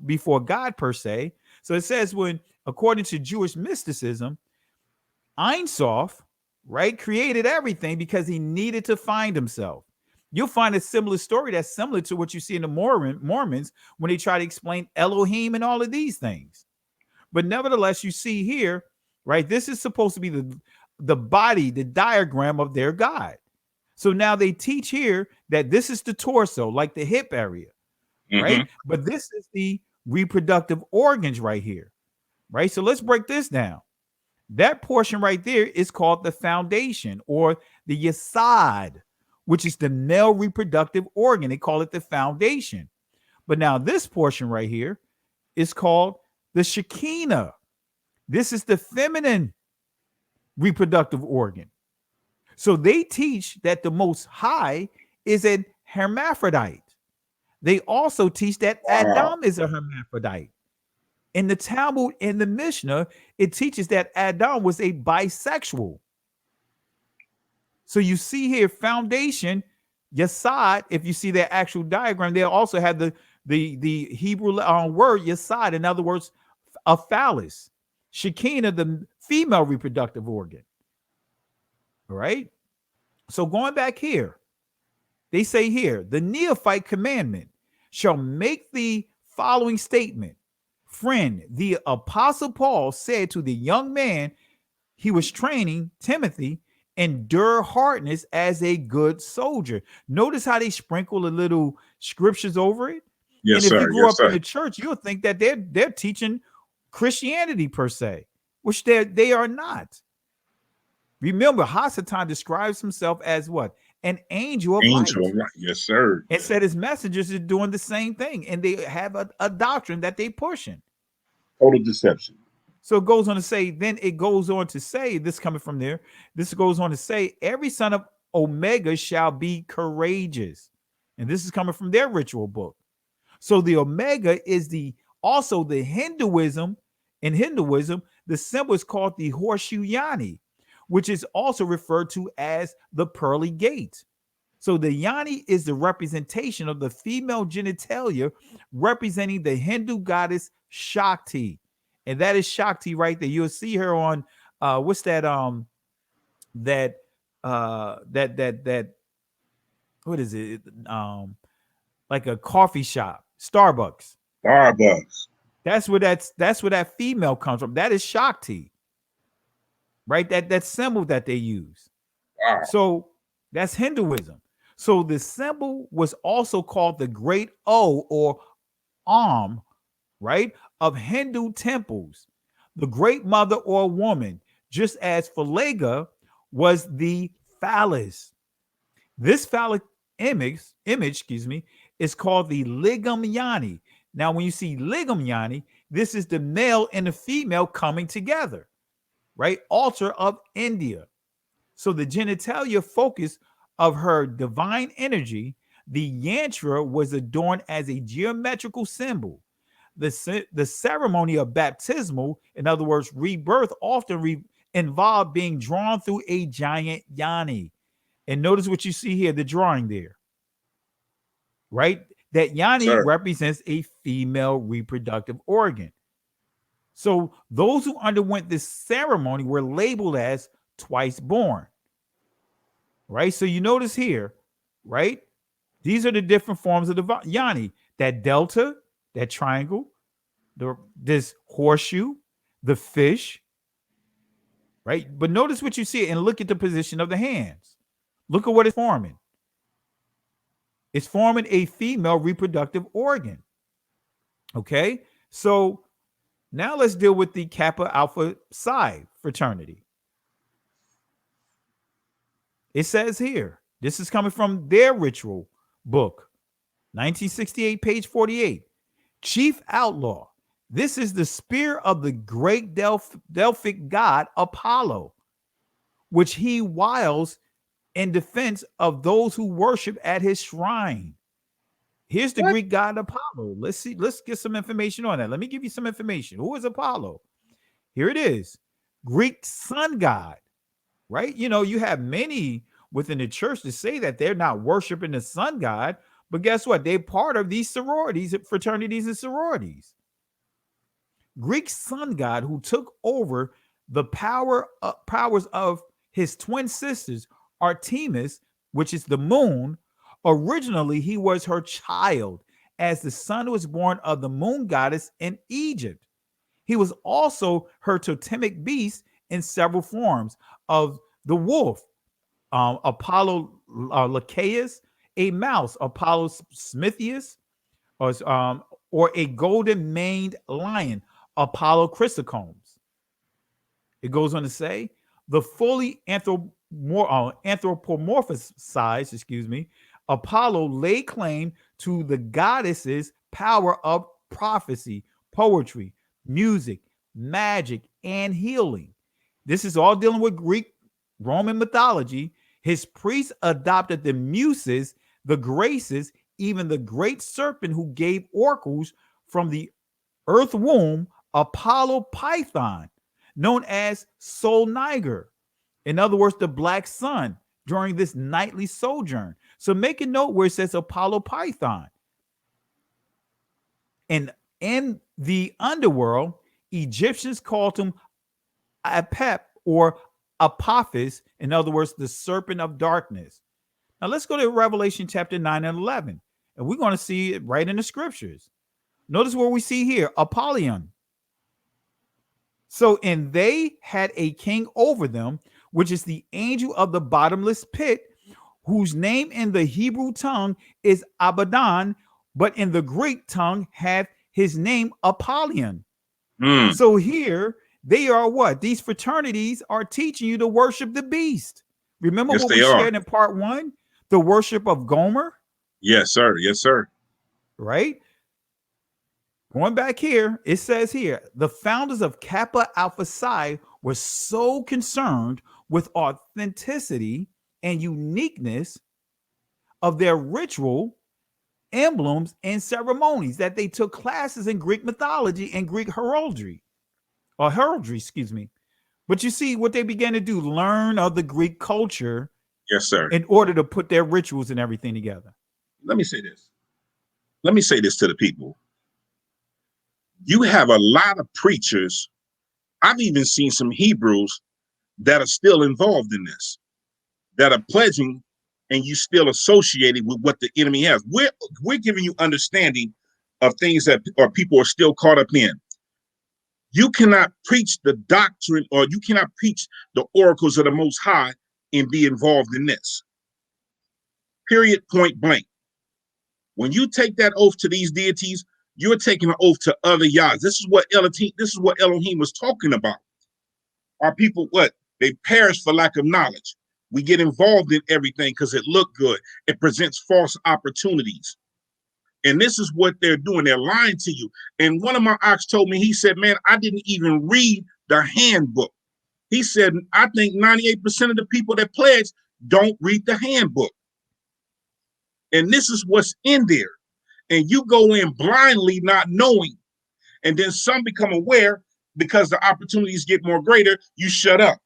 before God per se. So it says when, according to Jewish mysticism, Ein Sof, right, created everything because he needed to find himself. You'll find a similar story that's similar to what you see in the Mormons when they try to explain Elohim and all of these things. But nevertheless, you see here, right, this is supposed to be the body, the diagram of their God. So now they teach here that this is the torso, like the hip area, right? But this is the reproductive organs right here, right? So let's break this down. That portion right there is called the foundation or the yesod, which is the male reproductive organ. They call it the foundation. But now this portion right here is called the Shekinah. This is the feminine reproductive organ. So they teach that the Most High is a hermaphrodite. They also teach that Adam is a hermaphrodite. In the Talmud and the Mishnah, it teaches that Adam was a bisexual. So you see here, foundation, Yesod, if you see their actual diagram, they also have the Hebrew word Yesod, in other words, a phallus. Shekinah, the female reproductive organ. All right. So going back here, they say here, the neophyte commandment shall make the following statement. Friend, the apostle Paul said to the young man he was training, Timothy, endure hardness as a good soldier. Notice how they sprinkle a little scriptures over it. Yes, and if sir. you grew Yes, up sir. in the church, you'll think that they're teaching Christianity per se, which they are not. Remember, Hasatan describes himself as what? An angel of Angel, light. right? Yes, sir. And said his messengers are doing the same thing, and they have a doctrine that they pushing. Total deception. So it goes on to say, then it goes on to say, this coming from there, this goes on to say, every son of Omega shall be courageous. And this is coming from their ritual book. So the Omega is also the Hinduism. In Hinduism, the symbol is called the horseshoe yoni, which is also referred to as the pearly gate. So the yoni is the representation of the female genitalia representing the Hindu goddess Shakti. And that is Shakti right there. You'll see her on what's that what is it? Like a coffee shop, Starbucks. Starbucks. That's where that female comes from. That is Shakti, right? That symbol that they use. Wow. So that's Hinduism. So the symbol was also called the Great O or Om, right, of Hindu temples, the Great Mother or woman, just as Phalega was the phallus. This phallic image, is called the Ligam Yani. Now, when you see Ligam Yani, this is the male and the female coming together, right? Altar of India. So the genitalia focus of her divine energy, the yantra was adorned as a geometrical symbol. The ceremony of baptismal, in other words, rebirth, often involved being drawn through a giant yani. And notice what you see here, the drawing there, right? That yani Sir. represents a female reproductive organ. So those who underwent this ceremony were labeled as twice born, right? So you notice here, right? These are the different forms of the yani, that delta, that triangle, this horseshoe, the fish, right? But notice what you see and look at the position of the hands. Look at what it's forming. It's forming a female reproductive organ. Okay, so now let's deal with the Kappa Alpha Psi fraternity. It says here, this is coming from their ritual book, 1968, page 48. Chief outlaw. This is the spear of the great Delphic god Apollo, which he wiles in defense of those who worship at his shrine. Here's the Greek god Apollo. Let's see. Let's get some information on that. Let me give you some information. Who is Apollo? Here it is. Greek sun god, right? You know, you have many within the church to say that they're not worshiping the sun god, but guess what? They're part of these sororities, fraternities, and sororities. Greek sun god who took over the powers of his twin sisters, Artemis, which is the moon. Originally, he was her child, as the son was born of the moon goddess in Egypt. He was also her totemic beast in several forms of the wolf, Apollo Lacaeus, a mouse, Apollo Smithius, or a golden maned lion, Apollo Chrysocombs. It goes on to say the fully anthropomorphized, Apollo laid claim to the goddess's power of prophecy, poetry, music, magic, and healing. This is all dealing with Greek Roman mythology. His priests adopted the muses, the graces, even the great serpent who gave oracles from the earth womb, Apollo Python, known as Sol Niger. In other words, the black sun during this nightly sojourn. So make a note where it says Apollo Python. And in the underworld, Egyptians called him Apep or Apophis, in other words, the serpent of darkness. Now let's go to Revelation chapter 9 and 11, and we're going to see it right in the scriptures. Notice where we see here, Apollyon. So, and they had a king over them, which is the angel of the bottomless pit, whose name in the Hebrew tongue is Abaddon, but in the Greek tongue hath his name Apollyon. So here they are what? These fraternities are teaching you to worship the beast. Remember what we shared in part 1? The worship of Gomer? Yes, sir. Yes, sir. Right? Going back here, it says here, the founders of Kappa Alpha Psi were so concerned with authenticity and uniqueness of their ritual emblems and ceremonies that they took classes in Greek mythology and Greek heraldry. But you see what they began to do, learn of the Greek culture. Yes, sir. In order to put their rituals and everything together. Let me say this. Let me say this to the people. You have a lot of preachers. I've even seen some Hebrews that are still involved in this, that are pledging, and you still associated with what the enemy has. We're giving you understanding of things that or people are still caught up in. You cannot preach the doctrine or you cannot preach the oracles of the Most High and be involved in this. Period, point blank. When you take that oath to these deities, you're taking an oath to other Yahs. This is what Elohim was talking about. Our people, what? They perish for lack of knowledge. We get involved in everything because it looked good. It presents false opportunities. And this is what they're doing. They're lying to you. And one of my ox told me, he said, man, I didn't even read the handbook. He said, I think 98% of the people that pledge don't read the handbook. And this is what's in there. And you go in blindly not knowing. And then some become aware because the opportunities get more greater, you shut up.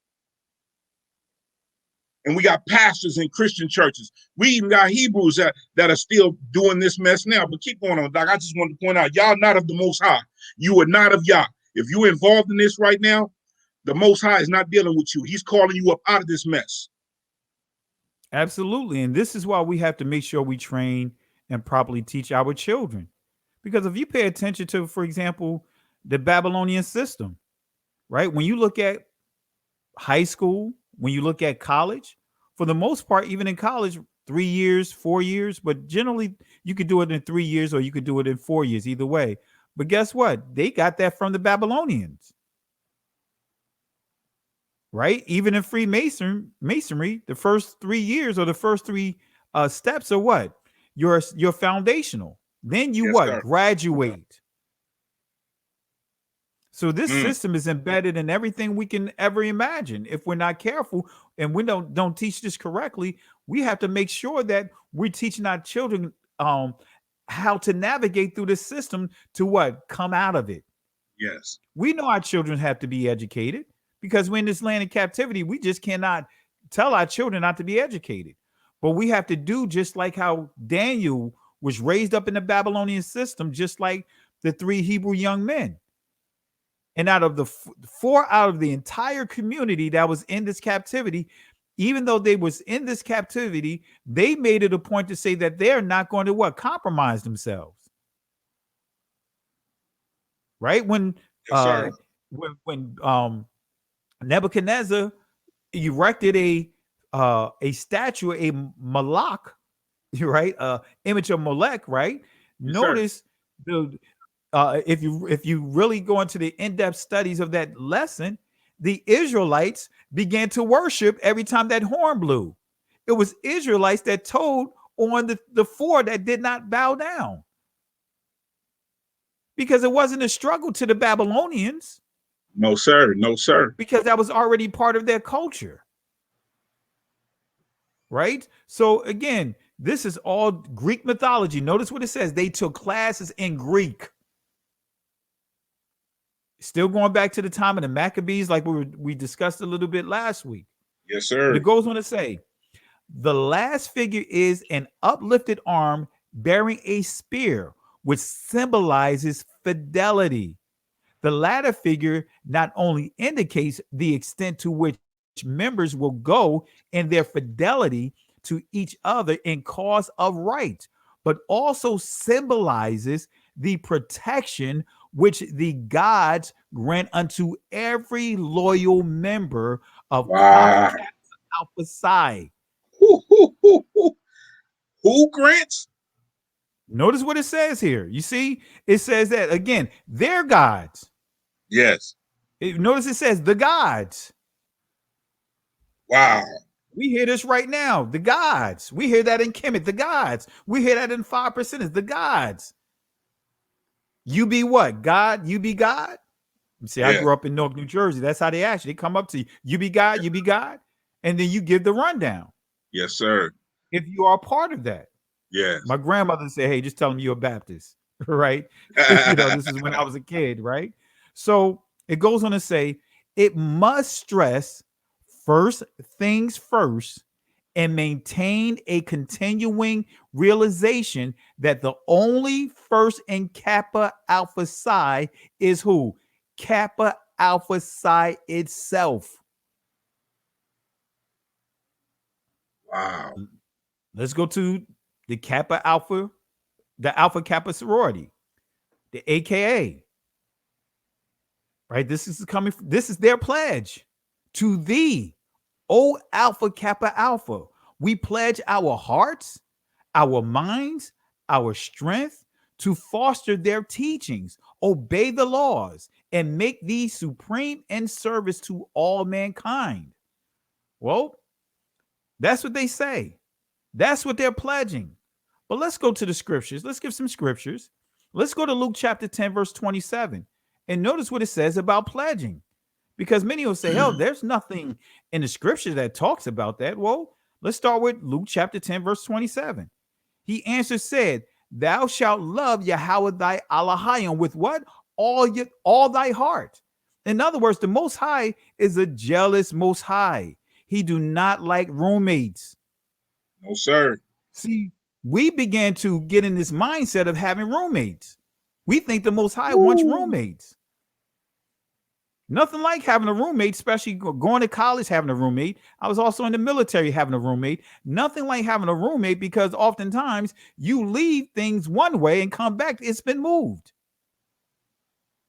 And we got pastors in Christian churches. We even got Hebrews that are still doing this mess now. But keep going on, Doc. I just wanted to point out, y'all not of the Most High. You are not of Yah. If you're involved in this right now, the Most High is not dealing with you. He's calling you up out of this mess. Absolutely. And this is why we have to make sure we train and properly teach our children. Because if you pay attention to, for example, the Babylonian system, right? When you look at high school, when you look at college, for the most part, even in college, 3 years, 4 years, but generally you could do it in 3 years or you could do it in 4 years, either way. But guess what? They got that from the Babylonians, right? Even in Freemasonry, the first 3 years or the first three steps are what? Your foundational. Then you Yes, sir. Graduate. So this system is embedded in everything we can ever imagine. If we're not careful and we don't teach this correctly, we have to make sure that we're teaching our children how to navigate through this system to what? Come out of it. Yes. We know our children have to be educated because we're in this land of captivity. We just cannot tell our children not to be educated. But we have to do just like how Daniel was raised up in the Babylonian system, just like the 3 Hebrew young men. And out of the 4 out of the entire community that was in this captivity, even though they was in this captivity, they made it a point to say that they're not going to what? Compromise themselves. Right? When Yes, when Nebuchadnezzar erected a statue, a Malak, right? Image of Molech, right? Yes, Notice the if you really go into the in-depth studies of that lesson, the Israelites began to worship every time that horn blew. It was Israelites that told on the 4 that did not bow down. Because it wasn't a struggle to the Babylonians. No, sir. No, sir. Because that was already part of their culture. Right? So again, this is all Greek mythology. Notice what it says. They took classes in Greek. Still going back to the time of the Maccabees, like we discussed a little bit last week. Yes, But sir. it goes on to say, the last figure is an uplifted arm bearing a spear, which symbolizes fidelity. The latter figure not only indicates the extent to which members will go in their fidelity to each other in cause of right, but also symbolizes the protection which the gods grant unto every loyal member of Wow. Alpha Psi. Who grants? Notice what it says here. You see, it says that again, they're gods. Yes. Notice it says the gods. Wow. We hear this right now. The gods. We hear that in Kemet. The gods. We hear that in 5%. The gods. You be what? God? You be God? See, I grew up in Newark, New Jersey. That's how they ask you. They come up to you. You be God? You be God? And then you give the rundown. Yes, sir. If you are part of that. Yes. My grandmother said, hey, just tell them you're a Baptist. Right? This is when I was a kid. Right? So it goes on to say, it must stress first things first and maintain a continuing realization that the only first in Kappa Alpha Psi is who? Kappa Alpha Psi itself. Wow. Let's go to the Kappa Alpha, the Alpha Kappa sorority. the AKA, right? This is their pledge to thee, O Alpha Kappa Alpha. We pledge our hearts, our minds, our strength to foster their teachings, obey the laws, and make these supreme in service to all mankind. Well, that's what they say. That's what they're pledging. But let's go to the scriptures. Let's give some scriptures. Let's go to Luke chapter 10, verse 27. And notice what it says about pledging. Because many will say, hell, there's nothing in the scripture that talks about that. Well, let's start with Luke chapter 10, verse 27. He answered, said, thou shalt love Yahweh thy Elohim with what? All thy heart. In other words, the Most High is a jealous Most High. He do not like roommates. No, sir. See, we began to get in this mindset of having roommates. We think the Most High wants roommates. Nothing like having a roommate, especially going to college, having a roommate. I was also in the military having a roommate. Nothing like having a roommate, because oftentimes you leave things one way and come back, it's been moved.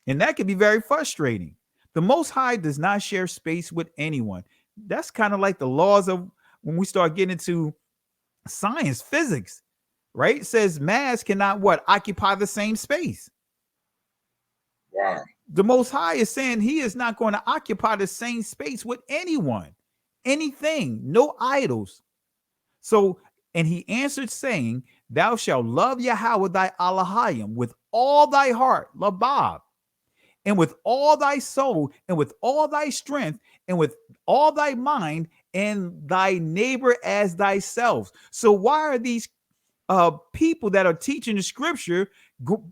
And that can be very frustrating. The Most High does not share space with anyone. That's kind of like the laws of when we start getting into science, physics, right? It says mass cannot what? Occupy the same space. Wow. The Most High is saying he is not going to occupy the same space with anyone, anything, no idols. So, and he answered saying, thou shalt love Yahweh thy Elohim with all thy heart, labab, and with all thy soul, and with all thy strength, and with all thy mind, and thy neighbor as thyself. So why are these people that are teaching the scripture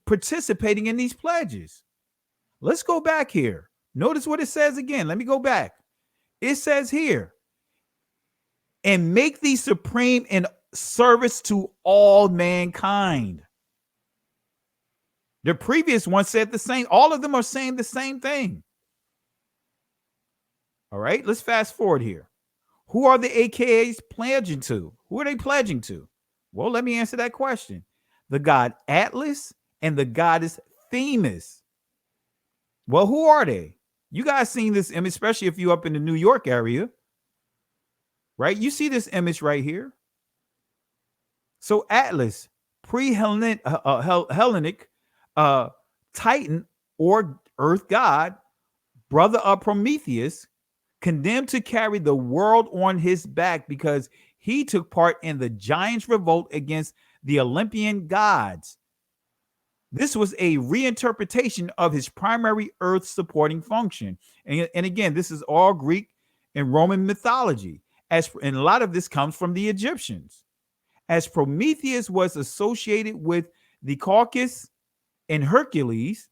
participating in these pledges? Let's go back here. Notice what it says again. Let me go back. It says here, and make thee supreme in service to all mankind. The previous one said the same. All of them are saying the same thing. All right, let's fast forward here. Who are the AKAs pledging to? Who are they pledging to? Well, let me answer that question. The god Atlas and the goddess Themis. Well, who are they? You guys seen this image, especially if you're up in the New York area, right? You see this image right here. So Atlas, pre-Hellenic Titan or Earth god, brother of Prometheus, condemned to carry the world on his back because he took part in the giants' revolt against the Olympian gods. This was a reinterpretation of his primary earth supporting function. And again, this is all Greek and Roman mythology. And a lot of this comes from the Egyptians. As Prometheus was associated with the Caucasus and Hercules,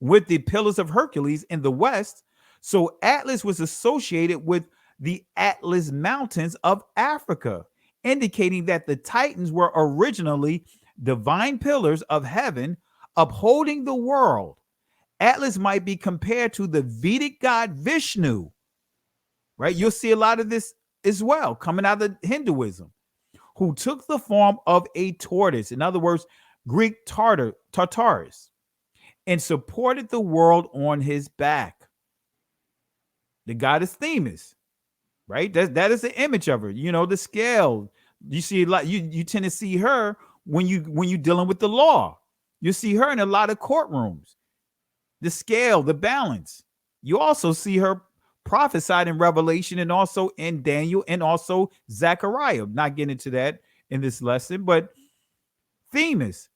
with the Pillars of Hercules in the west, so Atlas was associated with the Atlas Mountains of Africa, indicating that the Titans were originally divine pillars of heaven upholding the world. Atlas might be compared to the Vedic god Vishnu, right? You'll see a lot of this as well coming out of Hinduism, who took the form of a tortoise, in other words, Greek Tartarus, and supported the world on his back. The goddess Themis, right? That is the image of her. You know, the scale. You see a lot. You tend to see her when you dealing with the law. You see her in a lot of courtrooms. The scale, the balance. You also see her prophesied in Revelation and also in Daniel and also Zechariah. Not getting into that in this lesson, but Themis,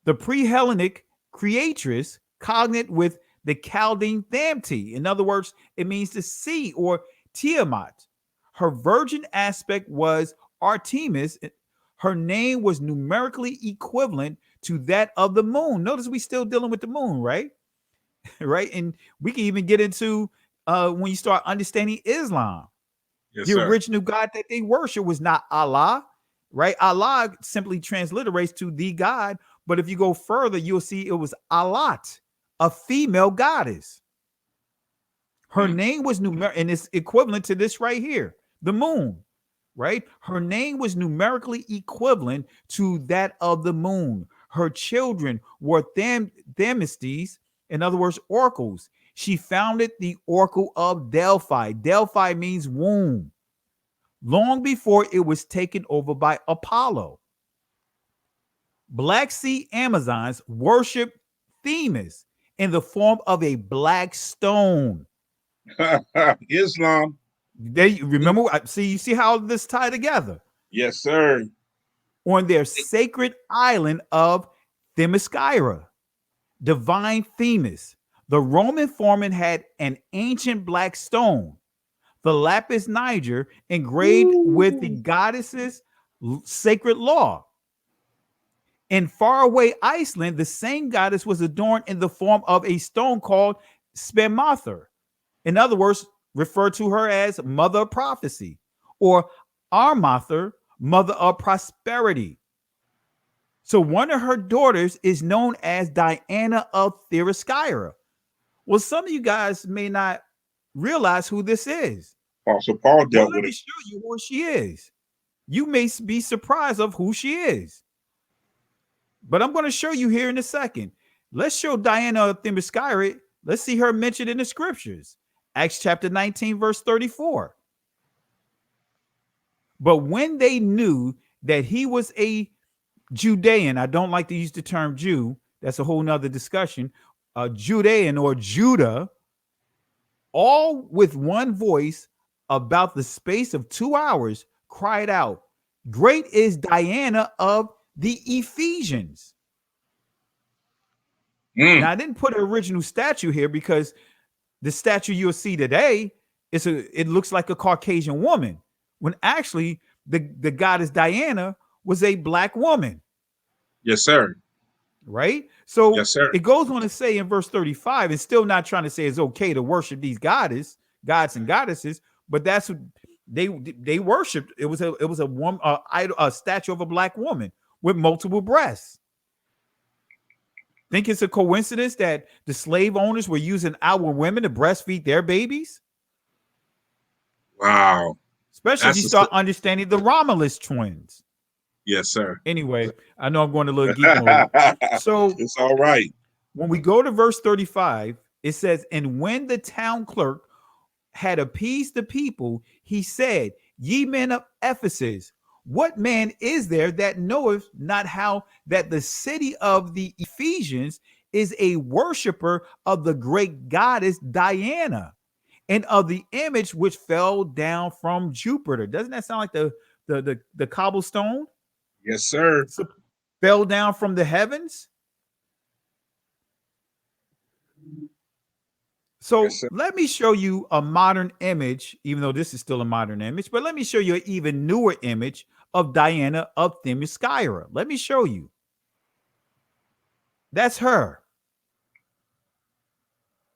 the pre-Hellenic creatress, cognate with the Chaldean Thamti. In other words, it means the sea or Tiamat. Her virgin aspect was Artemis. Her name was numerically equivalent to that of the moon. Notice we still dealing with the moon, right? Right. And we can even get into when you start understanding Islam. Yes, the original God that they worship was not Allah, right? Allah simply transliterates to the God. But if you go further, you'll see it was Alat, a female goddess. Her name was and it's equivalent to this right here, the moon, right? Her name was numerically equivalent to that of the moon. Her children were Themistes, in other words, oracles. She founded the Oracle of Delphi. Delphi means womb, long before it was taken over by Apollo. Black Sea Amazons worship Themis in the form of a black stone. Islam. They remember, you see how this tie together? Yes, sir. On their sacred island of Themyscira, divine Themis. The Roman foreman had an ancient black stone, the lapis niger, engraved with the goddess's sacred law. In faraway Iceland, the same goddess was adorned in the form of a stone called Spermather. In other words, refer to her as mother of prophecy, or Armather, mother of prosperity. So one of her daughters is known as Diana of Themyscira. Well, some of you guys may not realize who this is. Apostle Paul dealt Let with me it. show you who she is. You may be surprised of who she is, but I'm going to show you here in a second. Let's show Diana of Themyscira. Let's see her mentioned in the scriptures. Acts chapter 19, verse 34. But when they knew that he was a Judean, I don't like to use the term Jew, that's a whole nother discussion, Judean or Judah, all with one voice about the space of 2 hours cried out, "Great is Diana of the Ephesians." Now, I didn't put an original statue here because the statue you'll see today it looks like a Caucasian woman, when actually the goddess Diana was a black woman. Yes, sir. Right? So yes, sir. It goes on to say in verse 35, it's still not trying to say it's okay to worship these gods and goddesses, but that's what they worshiped. It was a woman, a statue of a black woman with multiple breasts. Think it's a coincidence that the slave owners were using our women to breastfeed their babies? Wow. Especially if you start understanding the Romulus twins. Yes, sir. Anyway, I know I'm going a little geek mode. So it's all right. When we go to verse 35, it says, "And when the town clerk had appeased the people, he said, Ye men of Ephesus, what man is there that knoweth not how that the city of the Ephesians is a worshiper of the great goddess Diana, and of the image which fell down from Jupiter?" Doesn't that sound like the cobblestone? Yes, sir. So, fell down from the heavens. So yes, let me show you a modern image, even though this is still a modern image, but let me show you an even newer image of Diana of Themyscira. Let me show you. That's her.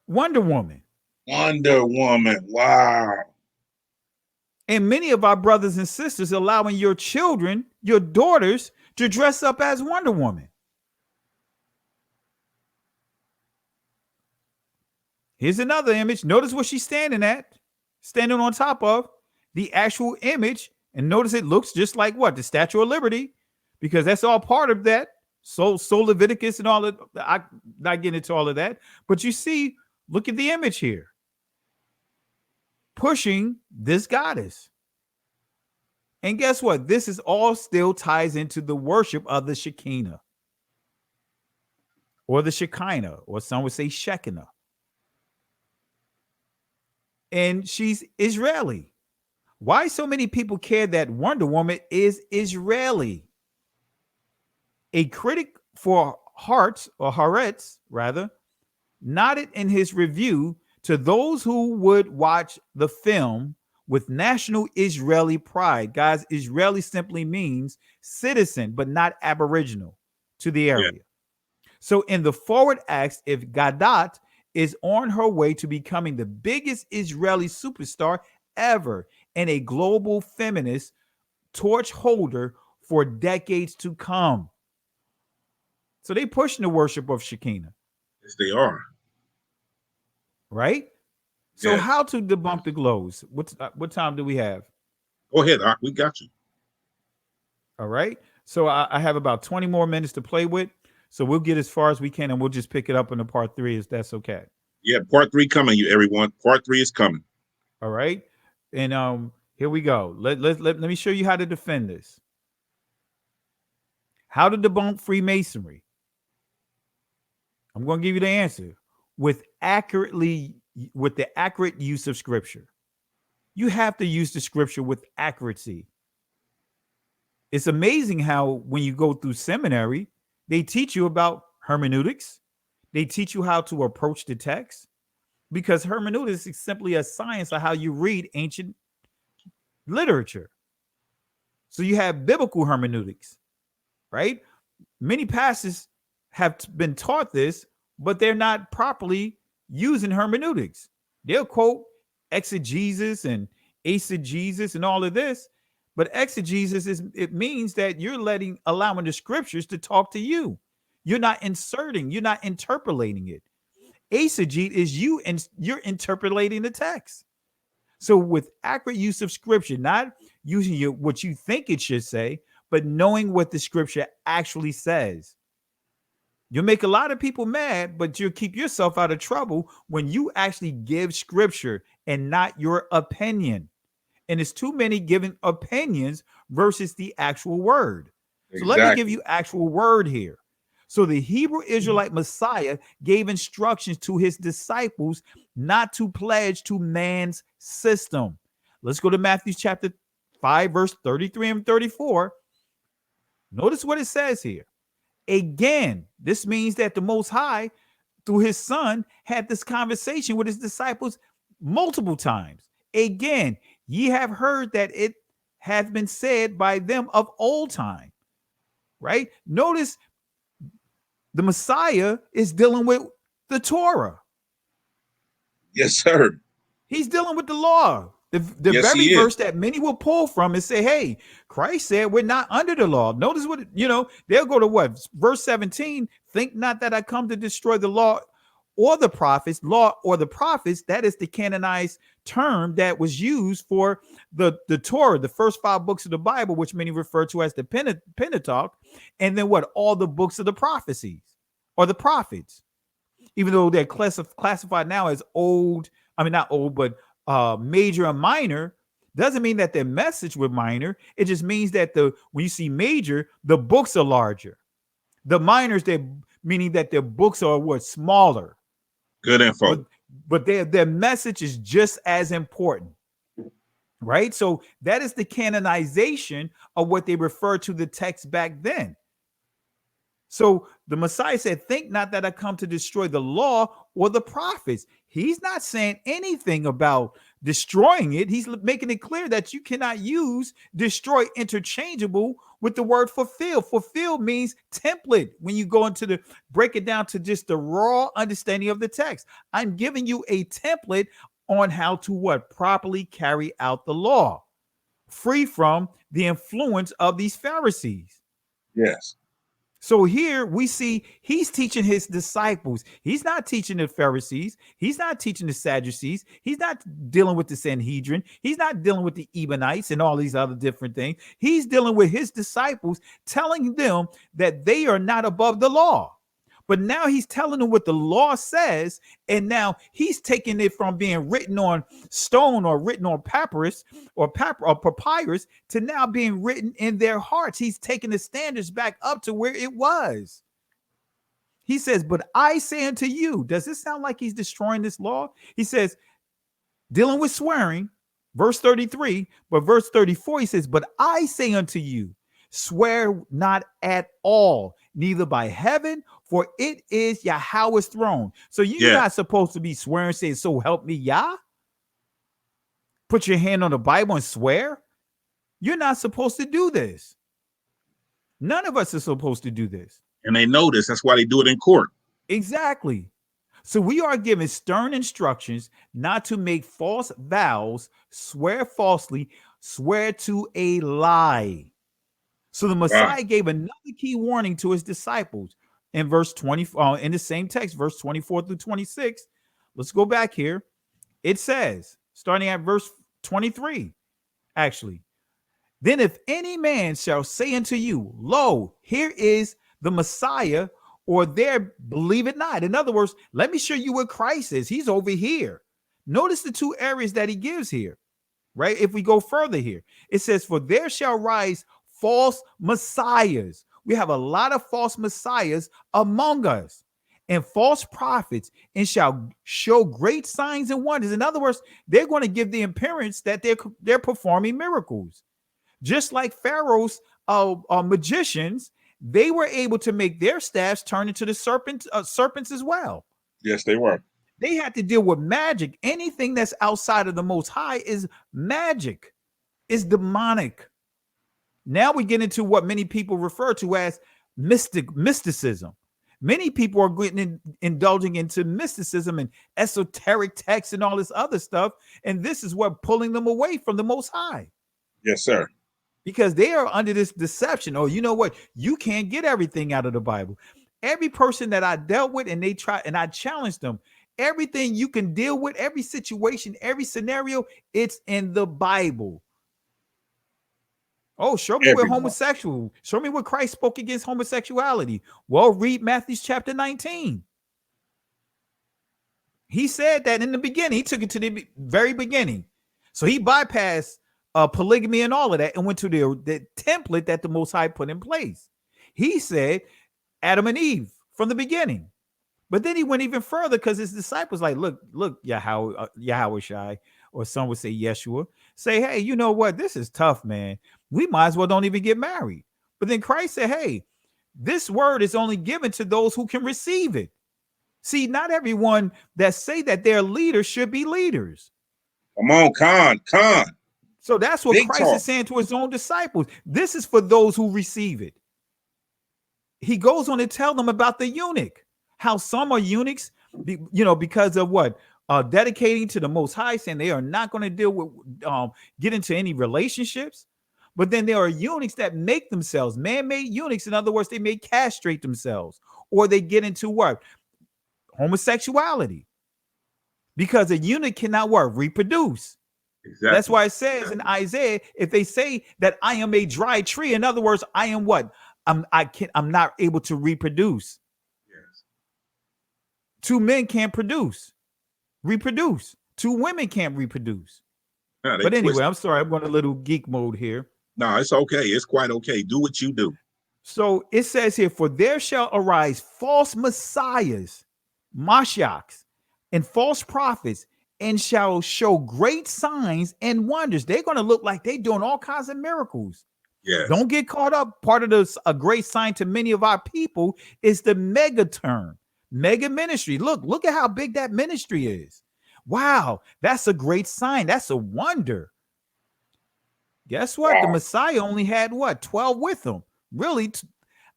Wonder Woman. Wonder Woman. Wow. And many of our brothers and sisters allowing your children, your daughters, to dress up as Wonder Woman. Here's another image. Notice what she's standing on top of the actual image. And notice it looks just like what? The Statue of Liberty, because that's all part of that. So Leviticus and all of that. I'm not getting into all of that. But you see, look at the image here. Pushing this goddess. And guess what? This is all still ties into the worship of the Shekinah. Or the Shekinah, or some would say Shekinah. And she's Israeli. Why so many people care that Wonder Woman is Israeli? A critic for Hearts, or Haaretz rather, noted in his review, to those who would watch the film with national Israeli pride. Guys, Israeli simply means citizen, but not aboriginal to the area. Yeah. So in the forward acts, if Gadot is on her way to becoming the biggest Israeli superstar ever and a global feminist torch holder for decades to come. So they pushing the worship of Shekinah. Yes, they are. Right? So how to debunk the glows? What time do we have? Go ahead, Doc. We got you. All right. So I have about 20 more minutes to play with. So we'll get as far as we can, and we'll just pick it up in the part 3, if that's okay. Yeah, part 3 coming, you everyone. Part 3 is coming. All right. And here we go. Let me show you how to defend this. How to debunk Freemasonry. I'm going to give you the answer with the accurate use of scripture. You have to use the scripture with accuracy. It's amazing how when you go through seminary, they teach you about hermeneutics. They teach you how to approach the text, because hermeneutics is simply a science of how you read ancient literature. So you have biblical hermeneutics, right? Many pastors have been taught this, but they're not properly using hermeneutics. They'll quote exegesis and eisegesis and all of this, but exegesis it means that you're allowing the scriptures to talk to you. You're not inserting, you're not interpolating it. Eisegete is you're interpolating the text. So with accurate use of scripture, not using what you think it should say, but knowing what the scripture actually says. You'll make a lot of people mad, but you'll keep yourself out of trouble when you actually give scripture and not your opinion. And it's too many giving opinions versus the actual word. So let me give you actual word here. So the Hebrew Israelite Messiah gave instructions to his disciples not to pledge to man's system. Let's go to Matthew chapter 5, verse 33 and 34. Notice what it says here. Again, this means that the Most High, through his son, had this conversation with his disciples multiple times. Again, ye have heard that it hath been said by them of old time, right? Notice the Messiah is dealing with the Torah. Yes, sir. He's dealing with the law. The Yes, very verse that many will pull from and say, hey, Christ said we're not under the law. Notice what, they'll go to what? Verse 17, think not that I come to destroy the law or the prophets, law or the prophets. That is the canonized term that was used for the Torah, the first 5 books of the Bible, which many refer to as the Pentateuch. And then what? All the books of the prophecies or the prophets, even though they're classified now as old. I mean, not old, but major and minor, doesn't mean that their message was minor. It just means that when you see major, the books are larger. The minors, meaning that their books are smaller. Good info. But their message is just as important, right? So that is the canonization of what they refer to the text back then. So the Messiah said, think not that I come to destroy the law or the prophets. He's not saying anything about destroying it. He's making it clear that you cannot use destroy interchangeable with the word fulfill. Fulfill means template. When you go into break it down to just the raw understanding of the text, I'm giving you a template on how to properly carry out the law, free from the influence of these Pharisees. Yes. So here we see he's teaching his disciples. He's not teaching the Pharisees. He's not teaching the Sadducees. He's not dealing with the Sanhedrin. He's not dealing with the Ebionites and all these other different things. He's dealing with his disciples, telling them that they are not above the law. But now he's telling them what the law says, and now he's taking it from being written on stone or written on papyrus or papyrus to now being written in their hearts. He's taking the standards back up to where it was. He says, but I say unto you, does this sound like he's destroying this law? He says, dealing with swearing, verse 33, but verse 34, he says, but I say unto you, swear not at all, neither by heaven, for it is Yahweh's throne. So you're not supposed to be swearing, saying, so help me, Yah. Put your hand on the Bible and swear. You're not supposed to do this. None of us are supposed to do this. And they know this. That's why they do it in court. Exactly. So we are given stern instructions not to make false vows, swear falsely, swear to a lie. So the Messiah gave another key warning to his disciples in verse 20, in the same text, verse 24 through 26. Let's go back here. It says, starting at verse 23, actually, then if any man shall say unto you, lo, here is the Messiah, or there believe it not. In other words, let me show you what Christ is. He's over here. Notice the two areas that he gives here, right? If we go further here, it says, for there shall rise false messiahs. We have a lot of false messiahs among us, and false prophets, and shall show great signs and wonders. In other words, they're going to give the appearance that they're performing miracles. Just like Pharaoh's magicians, they were able to make their staffs turn into the serpents as well. Yes, they were. They had to deal with magic. Anything that's outside of the Most High is magic, is demonic. Now we get into what many people refer to as mysticism. Many people are indulging into mysticism and esoteric texts and all this other stuff. And this is what pulling them away from the Most High. Yes, sir. Because they are under this deception. Oh, you know what? You can't get everything out of the Bible. Every person that I dealt with, and they try, and I challenged them, everything you can deal with, every situation, every scenario, it's in the Bible. Oh, show me where homosexual. Show me where Christ spoke against homosexuality. Well, read Matthew chapter 19. He said that in the beginning. He took it to the very beginning. So he bypassed polygamy and all of that and went to the template that the Most High put in place. He said Adam and Eve from the beginning. But then he went even further because his disciples like, look, Yahweh Shai, or some would say Yeshua, say, hey, you know what? This is tough, man. We might as well don't even get married. But then Christ said, hey, this word is only given to those who can receive it. See, not everyone that say that they're leaders should be leaders. Come on, Khan. So that's what Christ is saying to his own disciples. This is for those who receive it. He goes on to tell them about the eunuch, how some are eunuchs, because of what? Dedicating to the Most High, saying they are not going to deal with, get into any relationships. But then there are eunuchs that make themselves man-made eunuchs. In other words, they may castrate themselves, or they get into what? Homosexuality. Because a eunuch cannot what? Reproduce. Exactly. That's why it says in Isaiah, if they say that I am a dry tree, in other words, I am what? I'm not able to reproduce. Yes. Two men can't reproduce. Two women can't reproduce. Yeah, but anyway, I'm sorry, I'm going a little geek mode here. No, it's okay. It's quite okay. Do what you do. So it says here, for there shall arise false messiahs, Mashiachs, and false prophets, and shall show great signs and wonders. They're going to look like they're doing all kinds of miracles. Yes. Don't get caught up. Part of a great sign to many of our people is the mega term, mega ministry. Look at how big that ministry is. Wow, that's a great sign. That's a wonder. Guess what? Wow. The Messiah only had what? 12 with him. Really,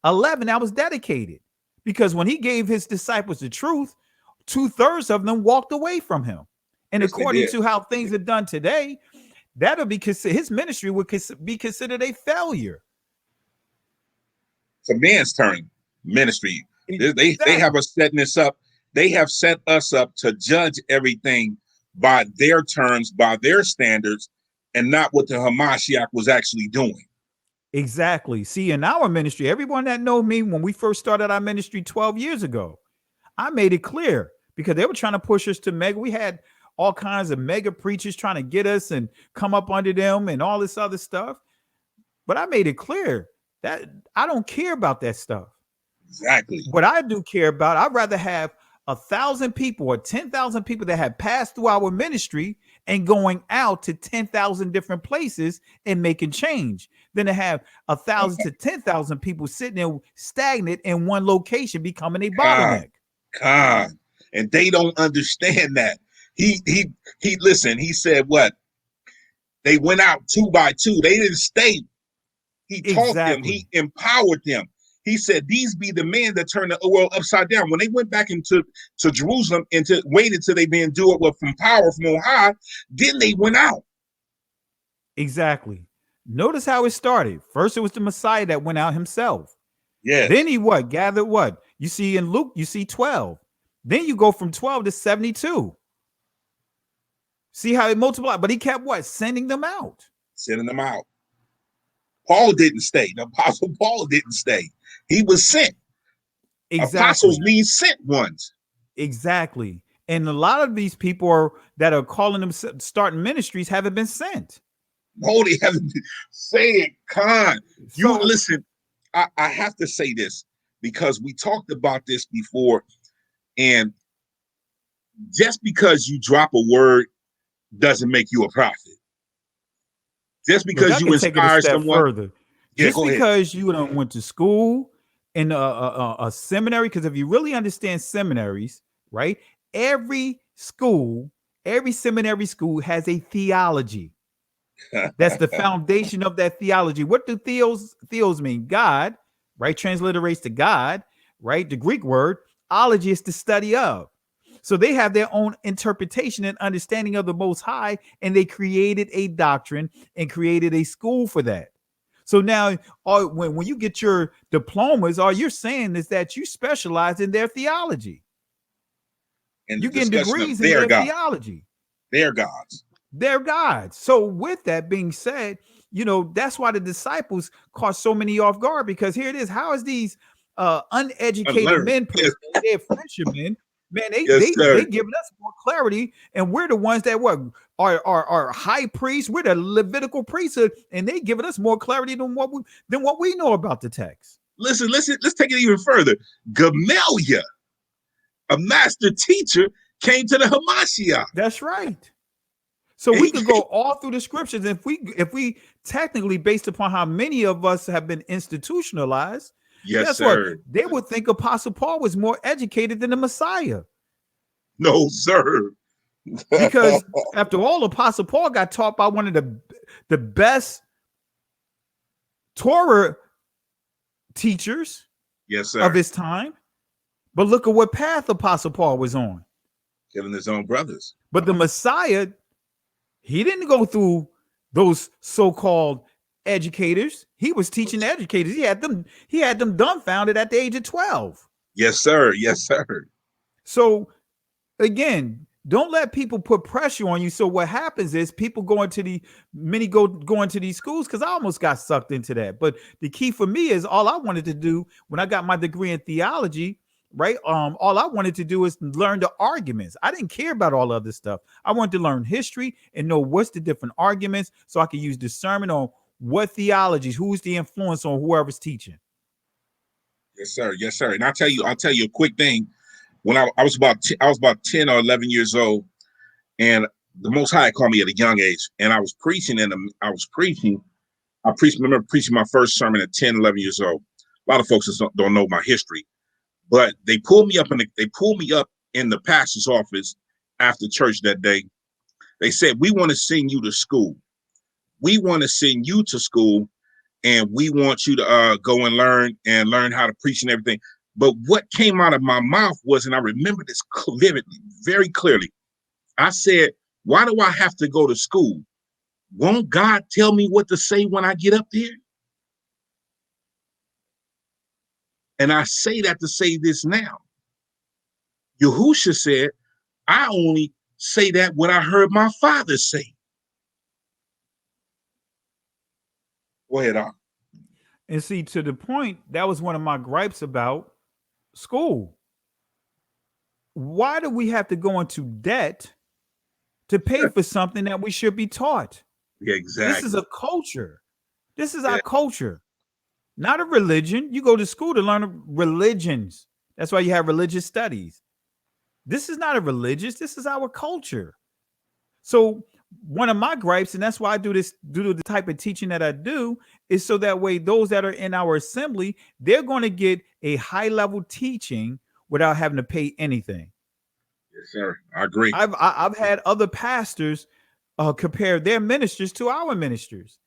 11 that was dedicated. Because when he gave his disciples the truth, 2/3 of them walked away from him. And yes, according to how things are done today, that'll be his ministry would be considered a failure. It's a man's turn ministry. Exactly. They have us setting this up. They have set us up to judge everything by their terms, by their standards, and not what the Hamashiach was actually doing. Exactly. See, in our ministry, everyone that know me, when we first started our ministry 12 years ago, I made it clear because they were trying to push us to mega. We had all kinds of mega preachers trying to get us and come up under them and all this other stuff. But I made it clear that I don't care about that stuff. Exactly. What I do care about, I'd rather have 1,000 people or 10,000 people that have passed through our ministry and going out to 10,000 different places and making change than to have 1,000 to 10,000 people sitting there stagnant in one location becoming a bottleneck. God. And they don't understand that. He listen, he said what? They went out 2 by 2. They didn't stay. He taught them, he empowered them. He said, these be the men that turned the world upside down. When they went back into Jerusalem and waited till they been endured with from power from on high, then they went out. Exactly. Notice how it started. First, it was the Messiah that went out himself. Yeah. Then he what? Gathered what? You see in Luke, you see 12. Then you go from 12 to 72. See how it multiplied? But he kept what? Sending them out. Sending them out. Paul didn't stay. The apostle Paul didn't stay. He was sent. Apostles Exactly. mean sent ones. Exactly. And a lot of these people that are calling them starting ministries haven't been sent. No, they haven't been saying, Con. You So listen, I have to say this because we talked about this before. And just because you drop a word doesn't make you a prophet. Just look, I because you can take it a inspire step someone, further. yeah, Just go ahead. because you done went to school in a seminary, because if you really understand seminaries, right? Every school, every seminary school has a theology. That's the foundation of that theology. What do theos mean? God, right? Transliterates to God, right? The Greek word ology is the study of. So they have their own interpretation and understanding of the Most High, and they created a doctrine and created a school for that. So now, when you get your diplomas, all you're saying is that you specialize in their theology. And the You getting discussion of degrees in their their God, theology. their gods. They're God. So with that being said, that's why the disciples caught so many off guard, because here it is. How is these uneducated Unlearned. men per Yes, se, they're fishermen, man, they yes, they sir. they giving us more clarity, and we're the ones that are high priests, we're the Levitical priesthood, and they giving us more clarity than what we know about the text. Listen, let's take it even further. Gamaliel, a master teacher, came to the Hamashiach. That's right. So And we he could came, go all through the scriptures. If we technically, based upon how many of us have been institutionalized, yes, guess what? sir. They would think Apostle Paul was more educated than the Messiah. No, sir. Because after all, Apostle Paul got taught by one of the best Torah teachers Yes, of sir. his time. But look at what path Apostle Paul was on. Killing his own brothers. But the Messiah, he didn't go through those so-called educators. He was teaching educators. He had them dumbfounded at the age of 12. Yes, sir. Yes, sir. So again, don't let people put pressure on you. So what happens is people go into these schools, because I almost got sucked into that. But the key for me is, all I wanted to do when I got my degree in theology, right? All I wanted to do is learn the arguments. I didn't care about all other stuff. I wanted to learn history and know what's the different arguments, so I could use discernment on what theologies, who's the influence on whoever's teaching. Yes, sir. Yes, sir. And I'll So tell you a quick thing. When I was about 10 or 11 years old, and the Most High called me at a young age, and I was preaching, remember preaching my first sermon at 10, 11 years old. A lot of folks just don't know my history, but they pulled me up in the pastor's office after church that day. They said, "We want to send you to school. We want to send you to school, and we want you to go and learn how to preach and everything." But what came out of my mouth was, and I remember this vividly, very clearly. I said, "Why do I have to go to school? Won't God tell me what to say when I get up there?" And I say that to say this now. Yahusha said, "I only say that what I heard my father say." Go ahead, on. and see, to the point, that was one of my gripes about school. Why do we have to go into debt to pay for something that we should be taught? Yeah, This is exactly. a culture. This is Yeah, our culture, not a religion. You go to school to learn religions. That's why you have religious studies. This is not a religious. This is our culture. So one of my gripes, and that's why I do the type of teaching that I do, is so that way those that are in our assembly, they're going to get a high level teaching without having to pay anything. yes, sir. I agree. I've had other pastors compare their ministers to our ministers,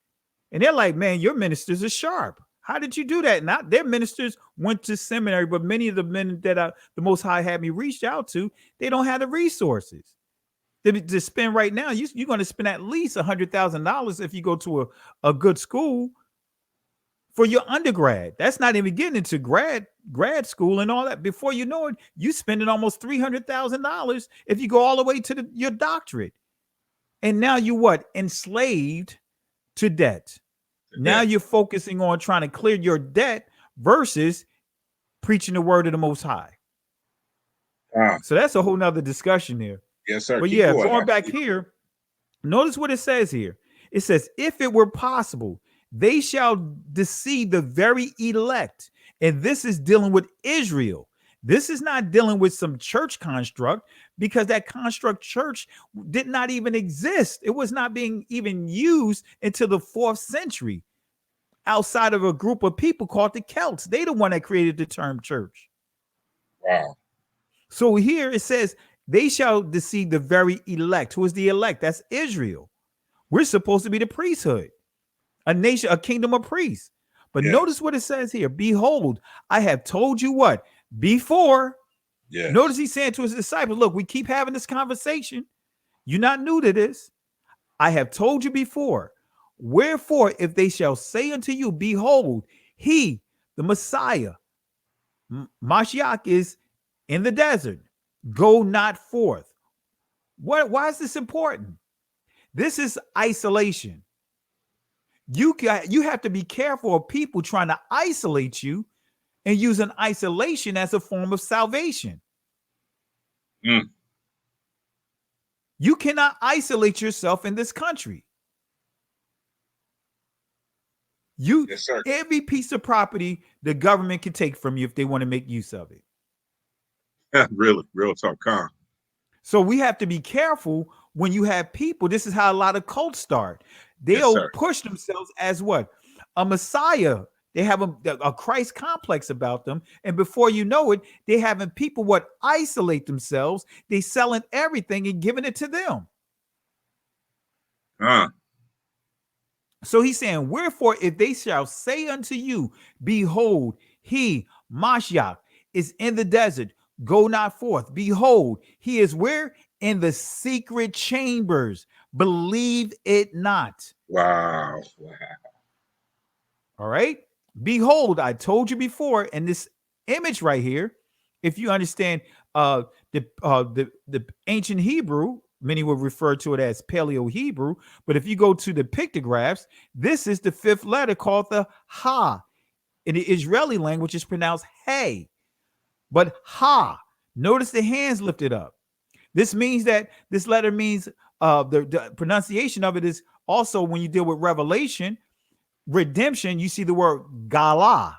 and they're like, "Man, your ministers are sharp. How did you do that?" Not their ministers went to seminary, but many of the men that the Most High had me reached out to, they don't have the resources to spend right now. You're going to spend at least $100,000 if you go to a good school for your undergrad. That's not even getting into grad school and all that. Before you know it, you spending almost $300,000 if you go all the way to your doctorate. And now you what? Enslaved to debt. Now That you're focusing on trying to clear your debt versus preaching the word of the Most High. So that's a whole nother discussion there. Yes, sir. But Keep going back here, notice what it says here. It says, if it were possible, they shall deceive the very elect. And this is dealing with Israel. This is not dealing with some church construct, because that construct church did not even exist. It was not being even used until the 4th century, outside of a group of people called the Celts. They the one that created the term church. Wow. So here it says, they shall deceive the very elect. Who is the elect? That's Israel. We're supposed to be the priesthood, a nation, a kingdom of priests. But notice what it says here. Behold, I have told you what? Before. Yes. Notice he's saying to his disciples, look, we keep having this conversation. You're not new to this. I have told you before. Wherefore, if they shall say unto you, behold, he, the Messiah, Mashiach, is in the desert, go not forth. Why is this important? This is isolation. You have to be careful of people trying to isolate you and using isolation as a form of salvation. You cannot isolate yourself in this country. Yes, sir. Every piece of property the government can take from you if they want to make use of it. Really, real talk, calm. So we have to be careful when you have people. This is how a lot of cults start. They'll push themselves as what? A Messiah. They have a Christ complex about them. And before you know it, they having people isolate themselves. They selling everything and giving it to them. So he's saying, wherefore, if they shall say unto you, behold, he, Mashiach, is in the desert, go not forth. Behold, he is where? In the secret chambers. Believe it not. Wow. All right. Behold, I told you before, and this image right here, if you understand the ancient Hebrew, many would refer to it as Paleo Hebrew, but if you go to the pictographs, this is the 5th letter called the Ha. In the Israeli language, it's pronounced Hey, but Ha. Notice the hands lifted up. This means that this letter means the pronunciation of it is also, when you deal with revelation, redemption, you see the word Gala,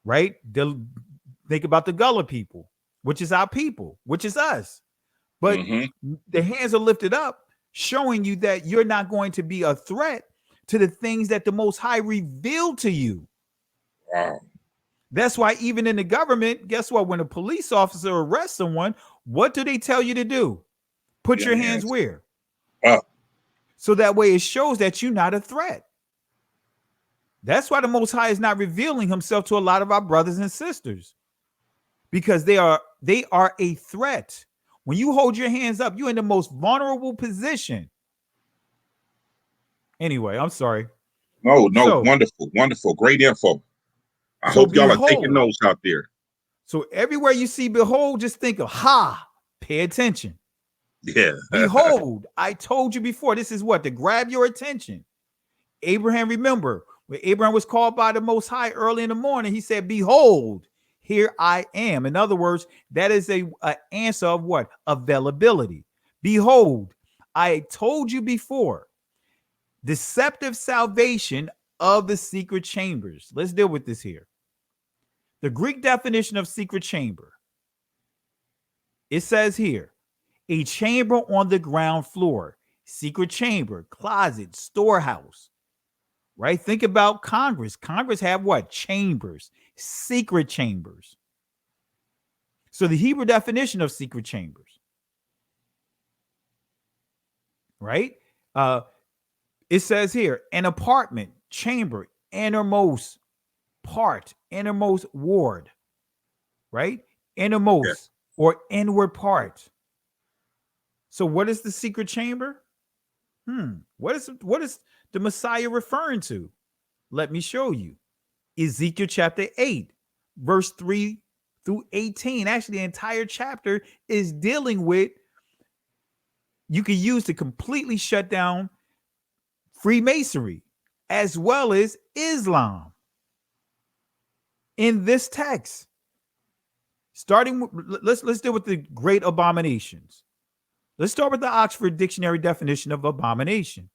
right? Think about the Gullah people, which is our people, which is us. But the hands are lifted up, showing you that you're not going to be a threat to the things that the Most High revealed to you. Wow. That's why even in the government, guess what? When a police officer arrests someone, what do they tell you to do? Put your hands where? Up. So that way it shows that you're not a threat. That's why the Most High is not revealing himself to a lot of our brothers and sisters, because they are a threat. When you hold your hands up, you're in the most vulnerable position. Anyway, I'm sorry. No, wonderful. Great info. I hope y'all are taking notes out there. So everywhere you see behold, just think of Ha. Pay attention. Yeah. Behold, I told you before. This is what? To grab your attention. Abraham, remember, when Abraham was called by the Most High early in the morning, he said, behold, here I am. In other words, that is a answer of what? Availability. Behold, I told you before. Deceptive salvation of the secret chambers. Let's deal with this here. The Greek definition of secret chamber. It says here, a chamber on the ground floor, secret chamber, closet, storehouse. Right? Think about Congress. Congress have what? Chambers, secret chambers. So the Hebrew definition of secret chambers, right? It says here, an apartment, chamber, innermost part, innermost ward, right? Innermost or inward part. So what is the secret chamber? What is the Messiah referring to? Let me show you. Ezekiel chapter 8, verse 3 through 18. Actually, the entire chapter is dealing with, you can use to completely shut down Freemasonry as well as Islam in this text. Starting let's deal with the great abominations. Let's start with the Oxford Dictionary definition of abomination.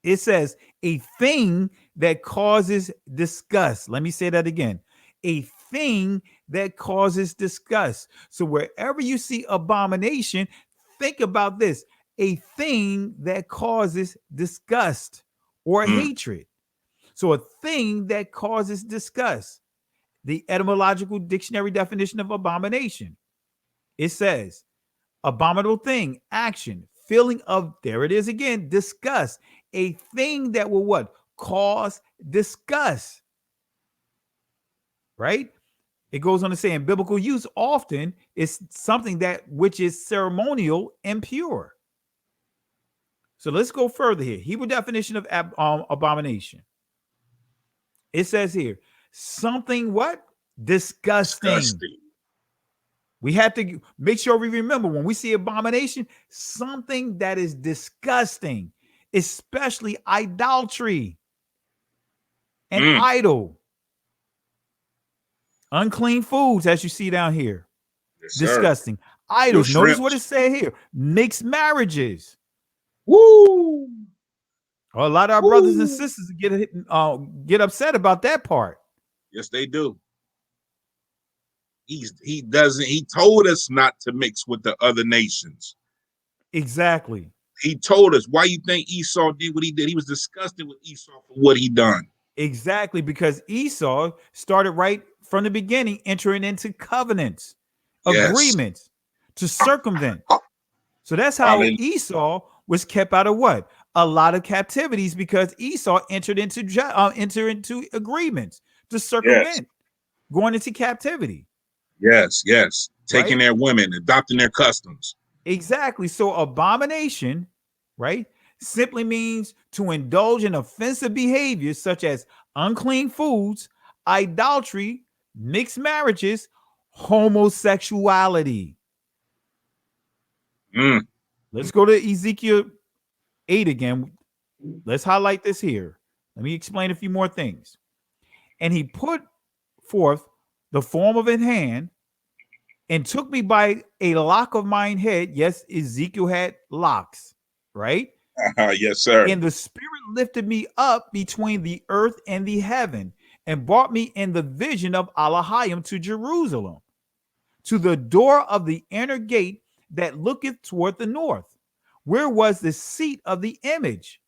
It says a thing that causes disgust. Let me say that again. A thing that causes disgust. So wherever you see abomination, think about this. A thing that causes disgust or hatred. So a thing that causes disgust. The etymological dictionary definition of abomination. It says abominable thing, action, feeling of, there it is again, disgust. A thing that will what? Cause disgust. Right? It goes on to say in biblical use often is something that which is ceremonial and pure. So let's go further here. Hebrew definition of abomination. It says here, something what? Disgusting. We have to make sure we remember when we see abomination, something that is disgusting, especially idolatry and idol. Unclean foods, as you see down here. Yes, disgusting. Sir. Idols. Notice what it said here. Mixed marriages. Woo! A lot of our brothers and sisters get upset about that part. Yes, they do. He told us not to mix with the other nations. Exactly. He told us. Why you think Esau did what he did? He was disgusted with Esau for what he done. Exactly, because Esau started right from the beginning entering into covenants, agreements to circumvent. So that's how Esau was kept out of what? A lot of captivities, because Esau entered into agreements to circumvent going into captivity. Yes. Taking their women, adopting their customs. Exactly. So abomination, right, simply means to indulge in offensive behaviors such as unclean foods, idolatry, mixed marriages, homosexuality. Let's go to Ezekiel 8 again. Let's highlight this here. Let me explain a few more things. And he put forth the form of an hand and took me by a lock of mine head. Yes, Ezekiel had locks, right? Yes, sir. And the Spirit lifted me up between the earth and the heaven and brought me in the vision of Elohim to Jerusalem, to the door of the inner gate that looketh toward the north, where was the seat of the image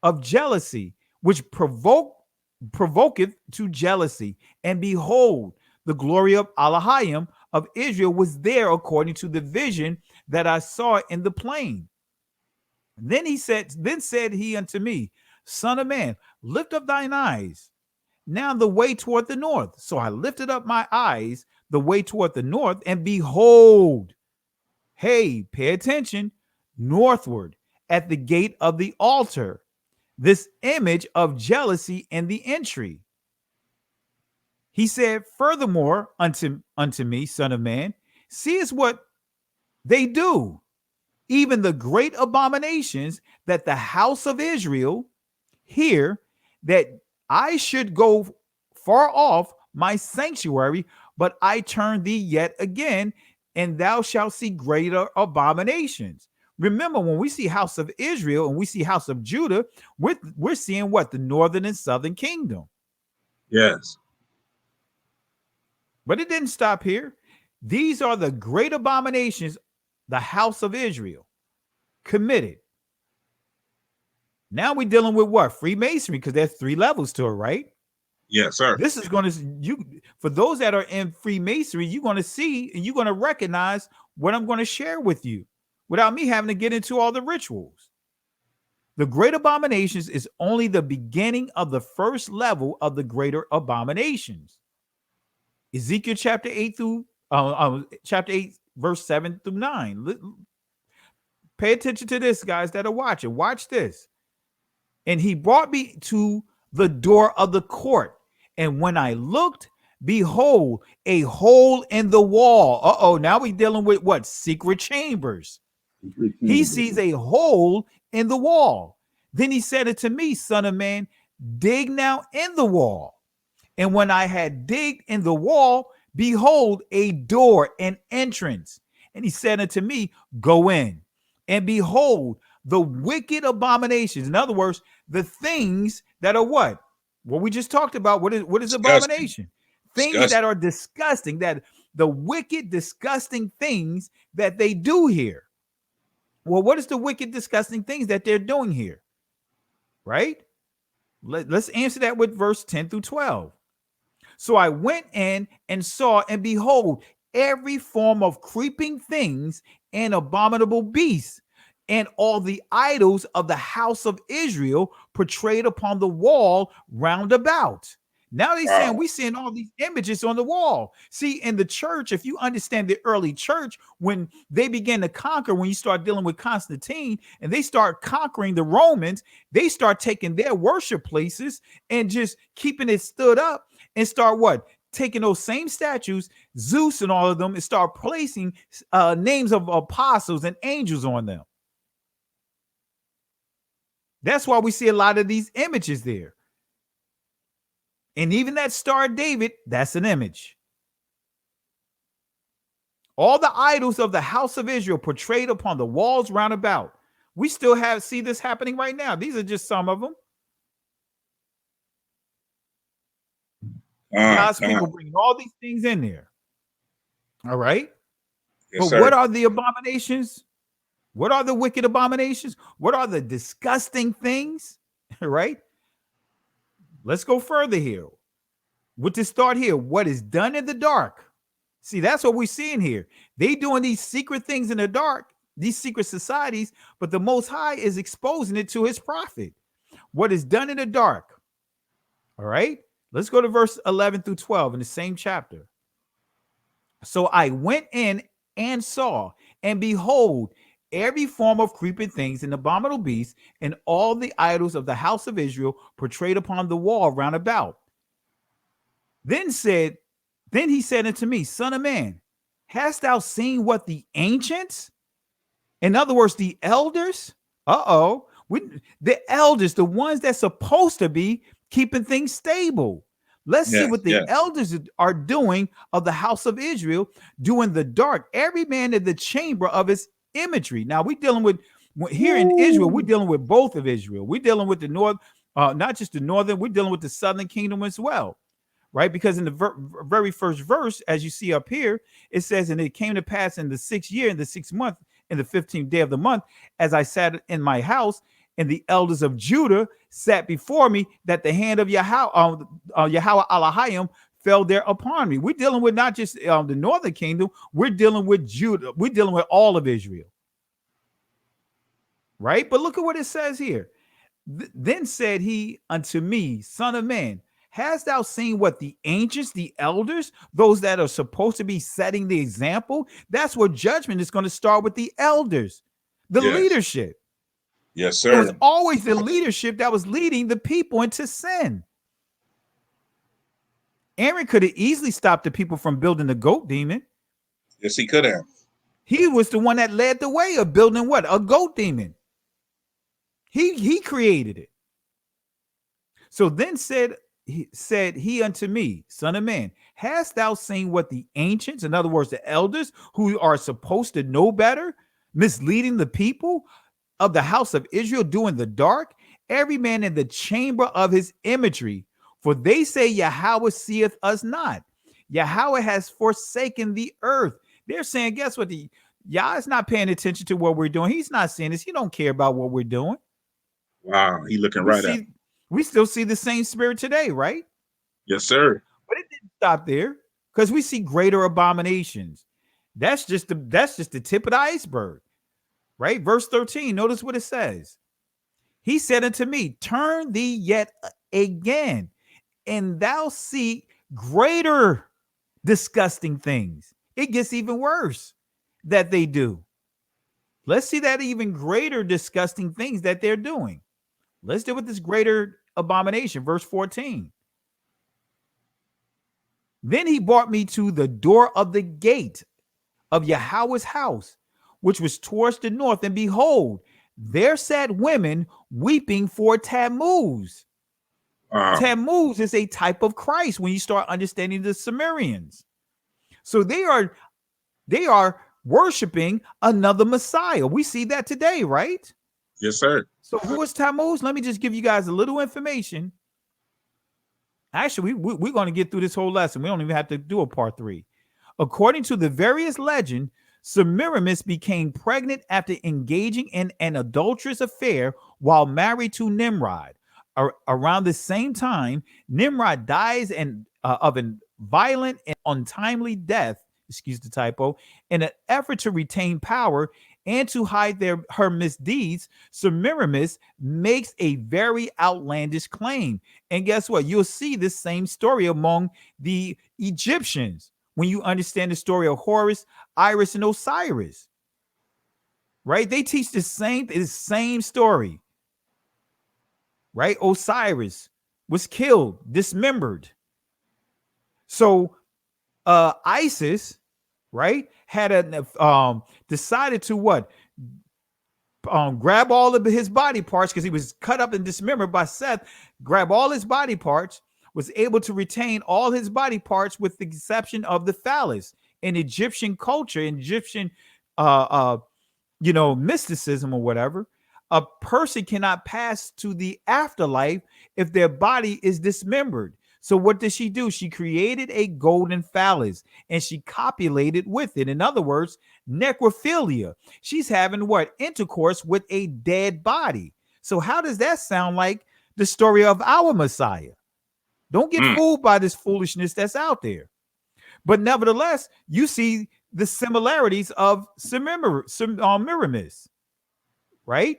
of jealousy, which provoketh to jealousy. And behold, the glory of Elohim of Israel was there according to the vision that I saw in the plain. Then said he unto me, Son of man, lift up thine eyes now the way toward the north. So I lifted up my eyes the way toward the north, and behold, hey, pay attention, northward at the gate of the altar, this image of jealousy in the entry. He said, furthermore unto me, Son of man, seest what they do, even the great abominations that the house of Israel hear, that I should go far off my sanctuary, but I turn thee yet again, and thou shalt see greater abominations. Remember, when we see house of Israel and we see house of Judah, we're seeing what? The northern and southern kingdom. Yes. But it didn't stop here. These are the great abominations the house of Israel committed. Now we're dealing with what? Freemasonry, because there's 3 levels to it, right? Yes, sir. This is going to, for those that are in Freemasonry, you're going to see and you're going to recognize what I'm going to share with you without me having to get into all the rituals. The great abominations is only the beginning of the first level of the greater abominations. Ezekiel chapter 8 verse 7 through 9. Pay attention to this, guys that are watching. Watch this. And he brought me to the door of the court. And when I looked, behold, a hole in the wall. Now we're dealing with what? Secret chambers. He sees a hole in the wall. Then he said it to me, Son of man, dig now in the wall. And when I had digged in the wall, behold, a door and entrance. And he said unto me, go in, and behold, the wicked abominations. In other words, the things that are what? What we just talked about. What is Disgusting. abomination? Things that Disgusting. are disgusting, that the wicked, disgusting things that they do here. Well, what is the wicked, disgusting things that they're doing here? Right? Let's answer that with verse 10 through 12. So I went in and saw, and behold, every form of creeping things and abominable beasts, and all the idols of the house of Israel portrayed upon the wall round about. Now they're saying we seeing all these images on the wall. See, in the church, if you understand the early church, when they began to conquer, when you start dealing with Constantine and they start conquering the Romans, they start taking their worship places and just keeping it stood up and start what? Taking those same statues, Zeus and all of them, and start placing names of apostles and angels on them. That's why we see a lot of these images there. And even that Star of David, that's an image. All the idols of the house of Israel portrayed upon the walls round about. We still see this happening right now. These are just some of them. God's people bringing all these things in there. All right. Yes, but sir. What are the abominations? What are the wicked abominations? What are the disgusting things? Right. Let's go further here. With this start here, what is done in the dark? See, that's what we're seeing here. They doing these secret things in the dark, these secret societies, but the Most High is exposing it to his prophet. What is done in the dark? All right. Let's go to verse 11 through 12 in the same chapter. So I went in and saw, and behold, every form of creeping things and abominable beasts and all the idols of the house of Israel portrayed upon the wall round about. Then he said unto me, Son of man, hast thou seen what the ancients, in other words, the elders, the elders, the ones that's supposed to be keeping things stable. Let's see what the elders are doing of the house of Israel, doing the dark, every man in the chamber of his imagery. Now we're dealing with here in Israel, we're dealing with both of Israel. We're dealing with the north, not just the northern, we're dealing with the southern kingdom as well. Right? Because in the very first verse, as you see up here, it says, and it came to pass in the 6th year, in the 6th month, in the 15th day of the month, as I sat in my house, and the elders of Judah sat before me, that the hand of Yahweh Elohim fell there upon me. We're dealing with not just the northern kingdom, we're dealing with Judah, we're dealing with all of Israel. Right? But look at what it says here. Then said he unto me, Son of man, hast thou seen what the ancients, the elders, those that are supposed to be setting the example? That's where judgment is going to start, with the elders, the leadership. Yes, sir. It was always the leadership that was leading the people into sin. Aaron could have easily stopped the people from building the goat demon. Yes, he could have. He was the one that led the way of building what? A goat demon. He created it. So then said he unto me, Son of man, hast thou seen what the ancients, in other words, the elders who are supposed to know better, misleading the people of the house of Israel, doing the dark, every man in the chamber of his imagery? For they say Yahweh seeth us not. Yahweh has forsaken the earth. They're saying, guess what? Yah is not paying attention to what we're doing. He's not seeing this. He don't care about what we're doing. Wow, he looking right at. We still see the same spirit today, right? Yes, sir. But it didn't stop there, because we see greater abominations. That's just the tip of the iceberg, right? Verse 13, notice what it says. He said unto me, turn thee yet again, and thou see greater disgusting things. It gets even worse that they do. Let's see that even greater disgusting things that they're doing. Let's deal with this greater abomination. Verse 14. Then he brought me to the door of the gate of Yahweh's house, which was towards the north. And behold, there sat women weeping for Tammuz. Tammuz is a type of Christ when you start understanding the Sumerians. So they are worshiping another Messiah. We see that today, right? Yes, sir. So who is Tammuz? Let me just give you guys a little information. Actually, we're going to get through this whole lesson. We don't even have to do a part 3. According to the various legend, Semiramis became pregnant after engaging in an adulterous affair while married to Nimrod. Around the same time, Nimrod dies of a violent and untimely death, excuse the typo, in an effort to retain power and to hide her misdeeds. Semiramis makes a very outlandish claim. And guess what? You'll see this same story among the Egyptians when you understand the story of Horus, Iris, and Osiris. Right? They teach the same story. Right? Osiris was killed, dismembered. So Isis, right, had decided to what? Grab all of his body parts because he was cut up and dismembered by Seth. Grab all his body parts, was able to retain all his body parts with the exception of the phallus. In Egyptian culture, in Egyptian mysticism or whatever, a person cannot pass to the afterlife if their body is dismembered. So what did she do? She created a golden phallus and she copulated with it. In other words, necrophilia. She's having what? Intercourse with a dead body. So how does that sound like the story of our Messiah? Don't get fooled by this foolishness that's out there. But nevertheless, you see the similarities of Semiramis, right?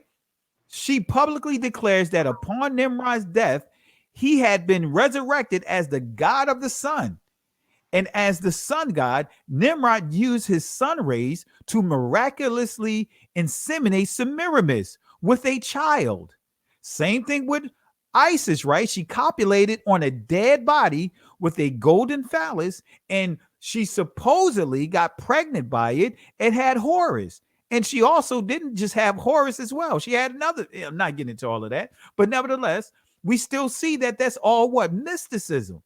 She publicly declares that upon Nimrod's death, he had been resurrected as the god of the sun. And as the sun god, Nimrod used his sun rays to miraculously inseminate Semiramis with a child. Same thing with Isis, right? She copulated on a dead body with a golden phallus, and she supposedly got pregnant by it and had Horus. And she also didn't just have Horus as well. She had another, I'm not getting into all of that, but nevertheless, we still see that that's all what? Mysticism.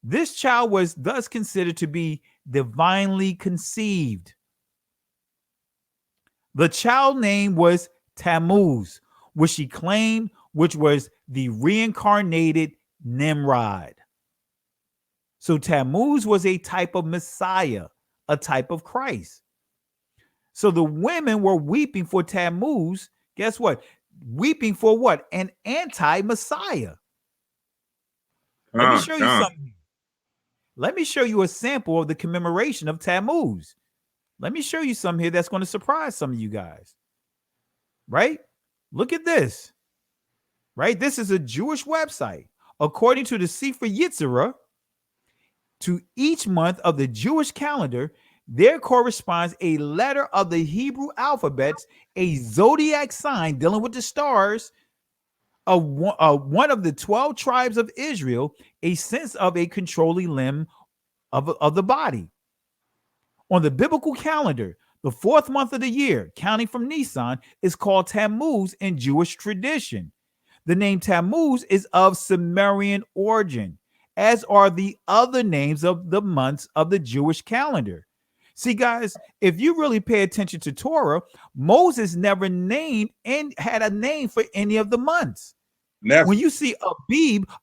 This child was thus considered to be divinely conceived. The child name was Tammuz, which she claimed, which was the reincarnated Nimrod. So Tammuz was a type of Messiah, a type of Christ. So the women were weeping for Tammuz. Guess what? Weeping for what? An anti-Messiah. Let me show you something. Let me show you a sample of the commemoration of Tammuz. Let me show you something here that's going to surprise some of you guys. Right? Look at this. Right? This is a Jewish website. According to the Sefer Yetzirah, to each month of the Jewish calendar, there corresponds a letter of the Hebrew alphabets, a zodiac sign dealing with the stars, one of the 12 tribes of Israel, a sense of a controlling limb of the body. On the biblical calendar, the 4th month of the year, counting from Nisan, is called Tammuz in Jewish tradition. The name Tammuz is of Sumerian origin, as are the other names of the months of the Jewish calendar. See, guys, if you really pay attention to Torah, Moses never named and had a name for any of the months. Never. When you see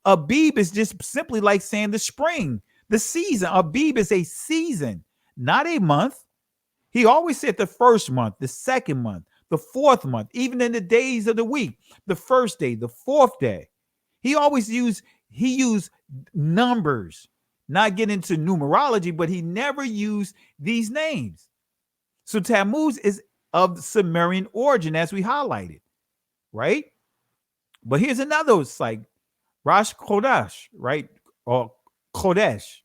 Abib is just simply like saying the spring, the season. Abib is a season, not a month. He always said the first month, the second month, the 4th month, even in the days of the week, the first day, the 4th day. He always used numbers. Not get into numerology, but he never used these names. So Tammuz is of Sumerian origin, as we highlighted, right? But here's another, it's like Rosh Chodesh, right? Or Chodesh.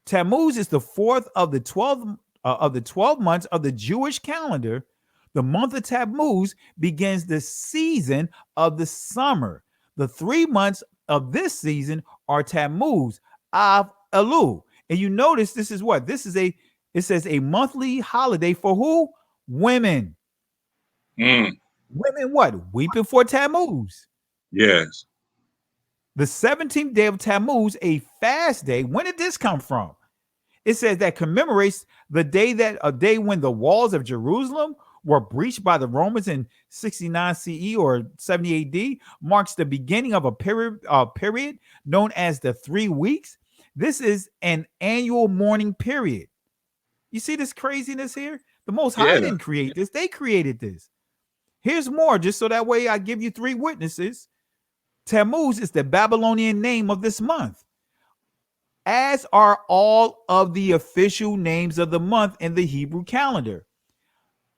Tammuz is the 4th of the 12 months of the Jewish calendar. The month of Tammuz begins the season of the summer. The 3 months of this season are Tammuz, Av, Elul. And you notice this is what? It says a monthly holiday for who? Women. Women what? Weeping for Tammuz. Yes. The 17th day of Tammuz, a fast day. When did this come from? It says that commemorates the day that a day when the walls of Jerusalem were breached by the Romans in 69 CE or 70 AD, marks the beginning of a period known as the 3 weeks. This is an annual mourning period. You see this craziness here? The Most High Yeah. didn't create this. They created this. Here's more, just so that way I give you 3 witnesses. Tammuz is the Babylonian name of this month, as are all of the official names of the month in the Hebrew calendar.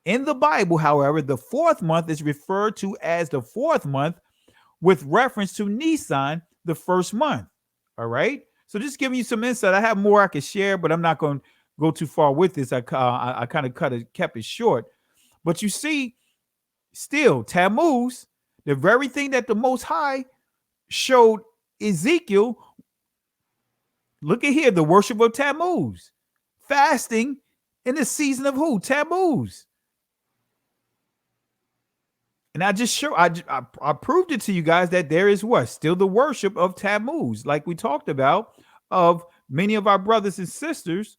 In the Bible, however, the 4th month is referred to as the 4th month with reference to Nisan, the 1st month. All right. So just giving you some insight. I have more I could share, but I'm not going to go too far with this. I kind of kept it short. But you see, still, Tammuz, the very thing that the Most High showed Ezekiel, look at here, the worship of Tammuz, fasting in the season of who? Tammuz. And I just show, I proved it to you guys that there is what? Still the worship of Tammuz, like we talked about, of many of our brothers and sisters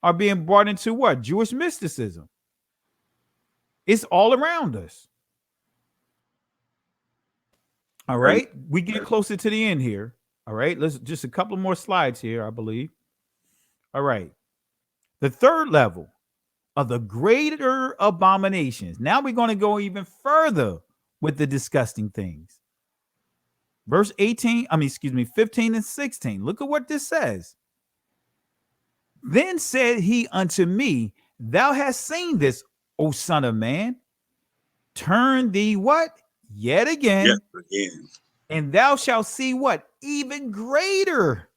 are being brought into what? Jewish mysticism. It's all around us. All right. We get closer to the end here. All right. Let's just a couple more slides here, I believe. All right. The 3rd level of the greater abominations. Now we're going to go even further with the disgusting things. Verse 15 and 16. Look at what this says. Then said he unto me, thou hast seen this, O son of man. Turn thee what? Yet again. And thou shalt see what? Even greater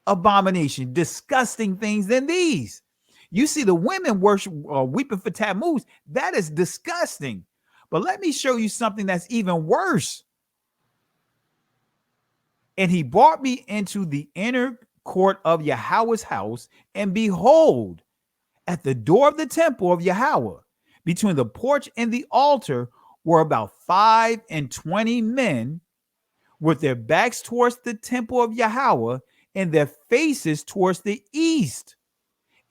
abomination, disgusting things than these. You see the women worship weeping for Tammuz. That is disgusting. But let me show you something that's even worse. And he brought me into the inner court of Yahweh's house, and behold, at the door of the temple of Yahweh, between the porch and the altar, were about 25 men with their backs towards the temple of Yahweh and their faces towards the east.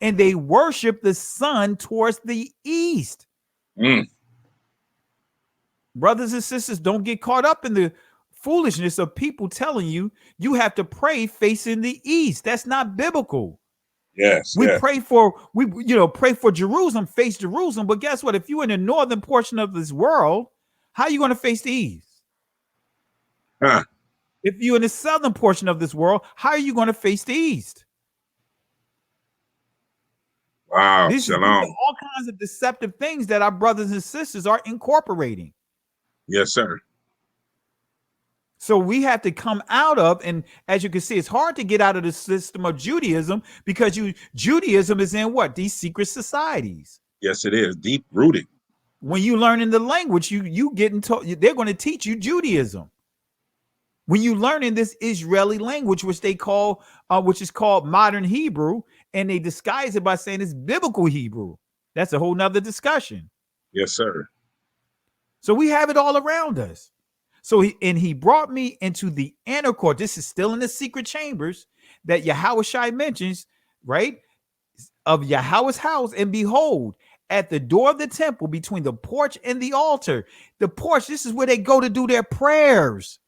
And they worship the sun towards the east. Brothers and sisters, don't get caught up in the foolishness of people telling you you have to pray facing the east. That's not biblical. Yes. We pray for pray for Jerusalem, face Jerusalem. But guess what? If you're in the northern portion of this world, how are you going to face the east? Huh. If you're in the southern portion of this world, how are you going to face the east? Wow. These are all kinds of deceptive things that our brothers and sisters are incorporating. Yes, sir. So we have to come out of, and as you can see, it's hard to get out of the system of Judaism because Judaism is in what? These secret societies. Yes, it is. Deep rooted. When you learn in the language, you get into, they're going to teach you Judaism. When you learn in this Israeli language, which they call, which is called modern Hebrew, and they disguise it by saying it's biblical Hebrew. That's a whole nother discussion. Yes, sir. So we have it all around us. So he brought me into the inner court. This is still in the secret chambers that Yahweh mentions, right? Of Yahweh's house. And behold, at the door of the temple between the porch and the altar, the porch, this is where they go to do their prayers.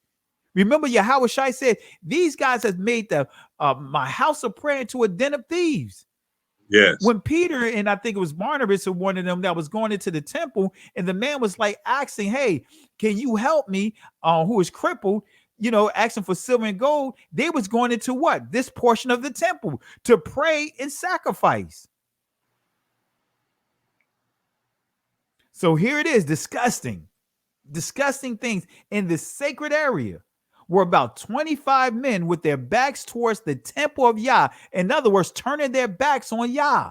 Remember, Yahweh said, these guys have made the my house of prayer into a den of thieves. Yes. When Peter and I think it was Barnabas or one of them that was going into the temple, and the man was like asking, hey, can you help me? Who is crippled, asking for silver and gold. They was going into what? This portion of the temple to pray and sacrifice. So here it is, disgusting things in this sacred area. Were about 25 men with their backs towards the temple of Yah. In other words, turning their backs on Yah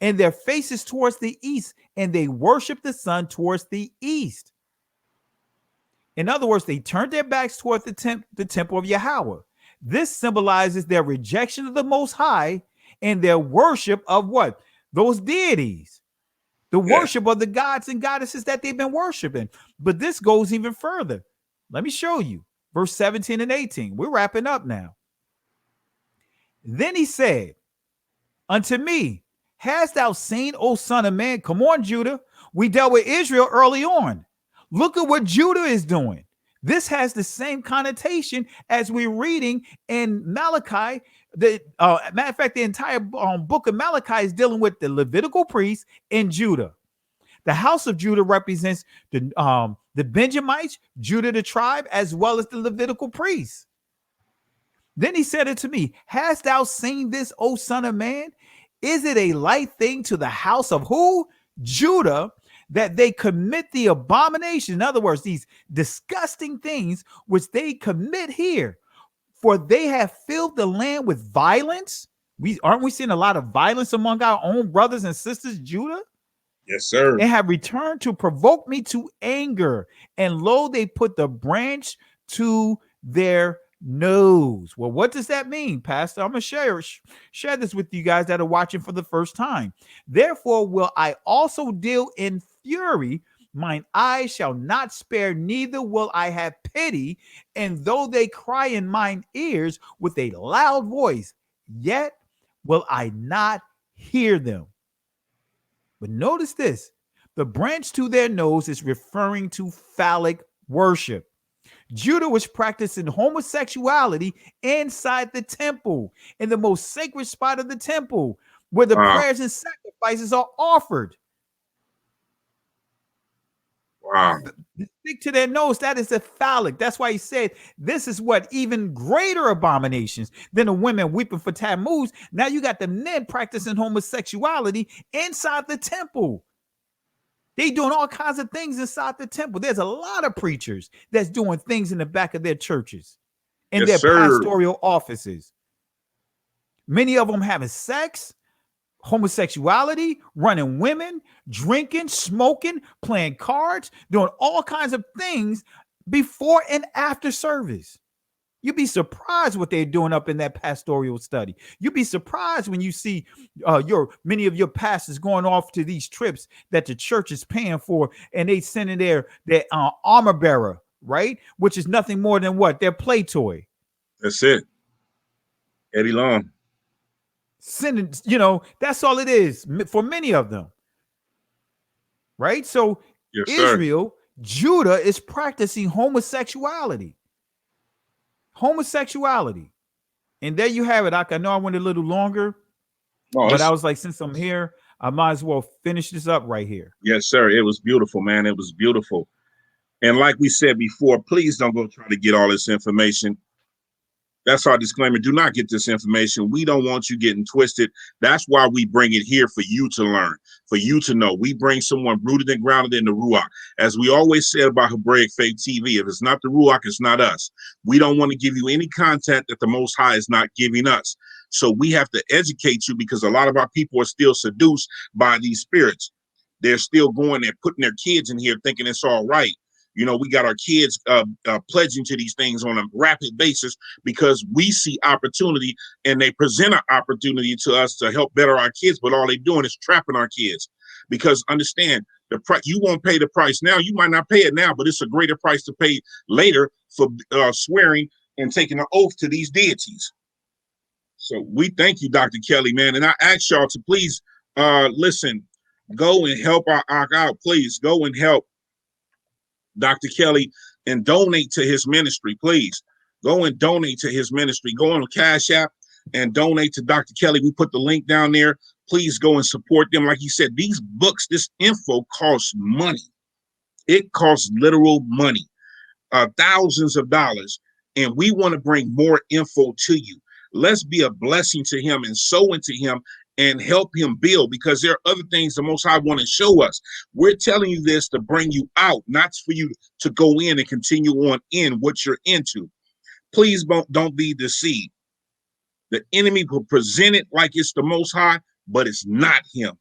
and their faces towards the east, and they worship the sun towards the east. In other words, they turned their backs toward the temple of Yahweh. This symbolizes their rejection of the Most High and their worship of what? Those deities. The worship of the gods and goddesses that they've been worshiping. But this goes even further. Let me show you. Verse 17 and 18. We're wrapping up now. Then he said, unto me. Hast thou seen, O son of man? Come on, Judah. We dealt with Israel early on. Look at what Judah is doing. This has the same connotation as we're reading in Malachi. The matter of fact, the entire book of Malachi is dealing with the Levitical priests in Judah. The house of Judah represents the Benjamites, Judah the tribe, as well as the Levitical priests. Then he said unto me, hast thou seen this, O son of man? Is it a light thing to the house of who? Judah, that they commit the abomination. In other words, these disgusting things which they commit here. For they have filled the land with violence. Aren't we seeing a lot of violence among our own brothers and sisters, Judah? Yes, sir. And have returned to provoke me to anger. And lo, they put the branch to their nose. Well, what does that mean, Pastor? I'm going to share this with you guys that are watching for the first time. Therefore will I also deal in fury. Mine eyes shall not spare, neither will I have pity. And though they cry in mine ears with a loud voice, yet will I not hear them. But notice this, the branch to their nose is referring to phallic worship. Judah was practicing homosexuality inside the temple, in the most sacred spot of the temple, where the prayers and sacrifices are offered. Wow. Stick to their nose, that is a phallic. That's why he said this is what even greater abominations than the women weeping for Tammuz. Now you got the men practicing homosexuality inside the temple. They doing all kinds of things inside the temple. There's a lot of preachers that's doing things in the back of their churches, in their pastoral offices. Many of them having sex, homosexuality, running women, drinking, smoking, playing cards, doing all kinds of things before and after service. You'd be surprised what they're doing up in that pastoral study. You'd be surprised when you see many of your pastors going off to these trips that the church is paying for, and they sending their armor bearer, right? Which is nothing more than what? Their play toy. That's it. Eddie Long. Sending, that's all it is for many of them. Right? So yes, Israel, Judah is practicing homosexuality. And there you have it. I know I went a little longer, but I was like, since I'm here, I might as well finish this up right here. Yes, sir. It was beautiful, man. It was beautiful. And like we said before, please don't go try to get all this information. That's our disclaimer. Do not get this information. We don't want you getting twisted. That's why we bring it here, for you to learn, for you to know. We bring someone rooted and grounded in the Ruach. As we always say about Hebraic Faith TV, if it's not the Ruach, it's not us. We don't want to give you any content that the Most High is not giving us. So we have to educate you, because a lot of our people are still seduced by these spirits. They're still going there, putting their kids in here thinking it's all right. We got our kids pledging to these things on a rapid basis because we see opportunity, and they present an opportunity to us to help better our kids. But all they're doing is trapping our kids, because understand, the price, you won't pay the price now. You might not pay it now, but it's a greater price to pay later for swearing and taking an oath to these deities. So we thank you, Dr. Kelly, man. And I ask y'all to please listen, go and help our out. Please go and help Dr. Kelly and donate to his ministry. Please go and donate to his ministry. Go on Cash App and donate to Dr. Kelly. We put the link down there. Please go and support them. Like he said, these books, this info costs money. It costs literal money, thousands of dollars. And we want to bring more info to you. Let's be a blessing to him and sow into him and help him build, because there are other things the Most High want to show us. We're telling you this to bring you out, not for you to go in and continue on in what you're into. Please don't be deceived. The enemy will present it like it's the Most High, but it's not him.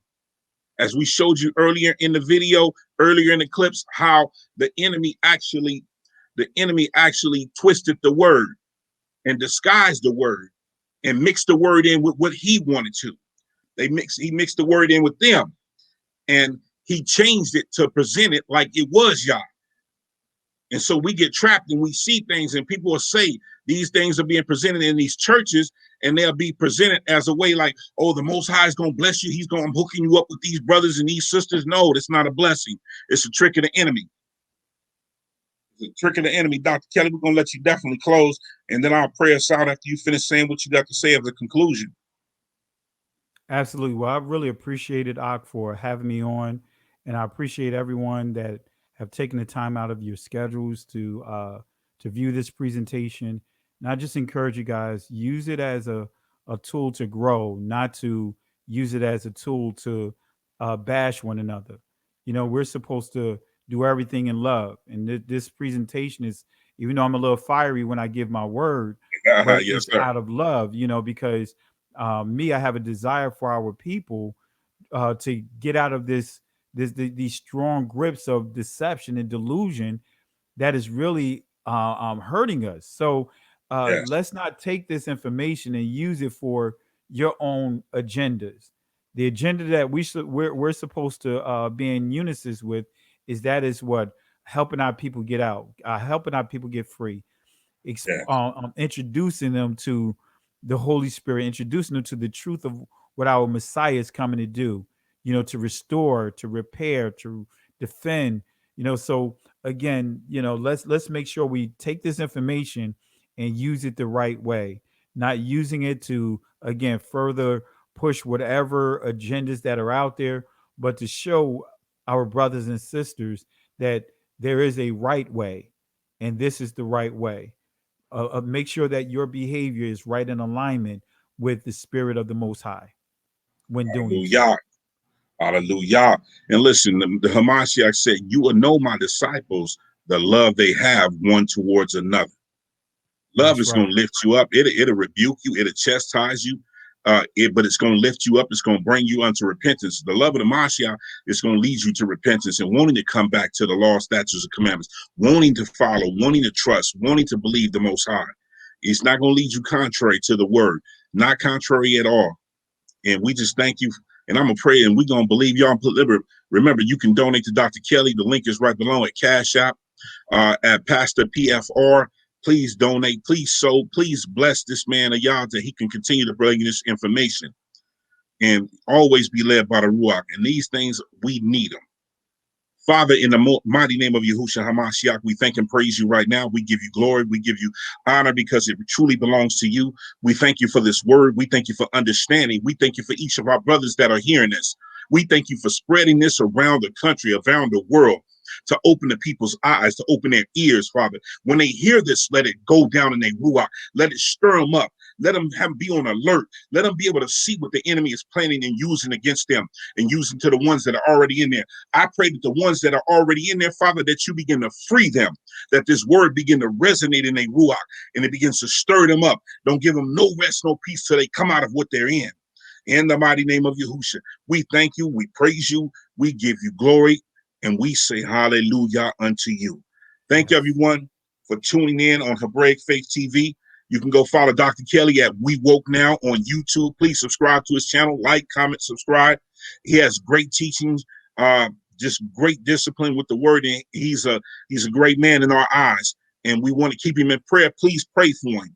As we showed you earlier in the video, earlier in the clips, how the enemy actually twisted the word and disguised the word and mixed the word in with what he wanted to. He mixed the word in with them, and he changed it to present it like it was Yah. And so we get trapped and we see things, and people will say these things are being presented in these churches, and they'll be presented as a way like, oh, the Most High is going to bless you. I'm hooking you up with these brothers and these sisters. No, that's not a blessing. It's a trick of the enemy. It's a trick of the enemy. Dr. Kelly, we're going to let you definitely close, and then I'll pray us out after you finish saying what you got to say as a conclusion. Absolutely. Well, I really appreciated Ak for having me on, and I appreciate everyone that have taken the time out of your schedules to view this presentation. And I just encourage you guys, use it as a tool to grow, not to use it as a tool to bash one another. You know, we're supposed to do everything in love, and this presentation is, even though I'm a little fiery when I give my word, but Yes, it's sir. out of love. You know, because me, I have a desire for our people to get out of these strong grips of deception and delusion that is really hurting us. So Yes, let's not take this information and use it for your own agendas. The agenda that we're supposed to be in unison with is what helping our people get out, helping our people get free, yes. introducing them to the Holy Spirit, introducing them to the truth of what our Messiah is coming to do, you know, to restore, to repair, to defend, you know. So again, you know, let's make sure we take this information and use it the right way, not using it to, again, further push whatever agendas that are out there, but to show our brothers and sisters that there is a right way, and this is the right way. Make sure that your behavior is right in alignment with the spirit of the Most High when doing so. Hallelujah. Hallelujah. And listen, the Hamashiach said, you will know my disciples, the love they have one towards another. Love That's is going right. to lift you up. It'll rebuke you. It'll chastise you. But it's going to lift you up. It's going to bring you unto repentance. The love of the Mashiach is going to lead you to repentance and wanting to come back to the law, statutes, and commandments, wanting to follow, wanting to trust, wanting to believe the Most High. It's not going to lead you contrary to the word, not contrary at all. And we just thank you. And I'm going to pray, and we're going to believe y'all. Remember, you can donate to Dr. Kelly. The link is right below at Cash App, at Pastor PFR. Please donate. Please sow. Please bless this man of y'all that he can continue to bring this information and always be led by the Ruach. And these things, we need them. Father, in the mighty name of Yahushua HaMashiach, we thank and praise you right now. We give you glory. We give you honor because it truly belongs to you. We thank you for this word. We thank you for understanding. We thank you for each of our brothers that are hearing this. We thank you for spreading this around the country, around the world, to open the people's eyes, to open their ears, Father. When they hear this, let it go down in their ruach. Let it stir them up. Let them be on alert. Let them be able to see what the enemy is planning and using against them and using to the ones that are already in there. I pray that the ones that are already in there, Father, that you begin to free them, that this word begin to resonate in their ruach and it begins to stir them up. Don't give them no rest, no peace till they come out of what they're in. In the mighty name of Yahushua, we thank you, we praise you, we give you glory, and we say hallelujah unto you. Thank you, Yes. everyone, for tuning in on Hebraic Faith TV. You can go follow Dr. Kelly at We Woke Now on YouTube. Please subscribe to his channel, like, comment, subscribe. He has great teachings, just great discipline with the word. And he's a great man in our eyes, and we want to keep him in prayer. Please pray for him,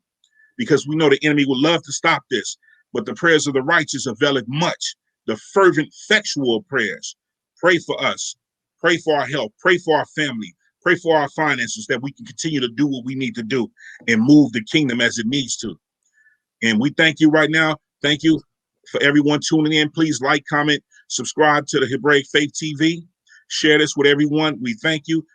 because we know the enemy would love to stop this, but the prayers of the righteous availeth much. The fervent, effectual prayers. Pray for us. Pray for our health. Pray for our family. Pray for our finances, that we can continue to do what we need to do and move the kingdom as it needs to. And we thank you right now. Thank you for everyone tuning in. Please like, comment, subscribe to the Hebraic Faith TV. Share this with everyone. We thank you.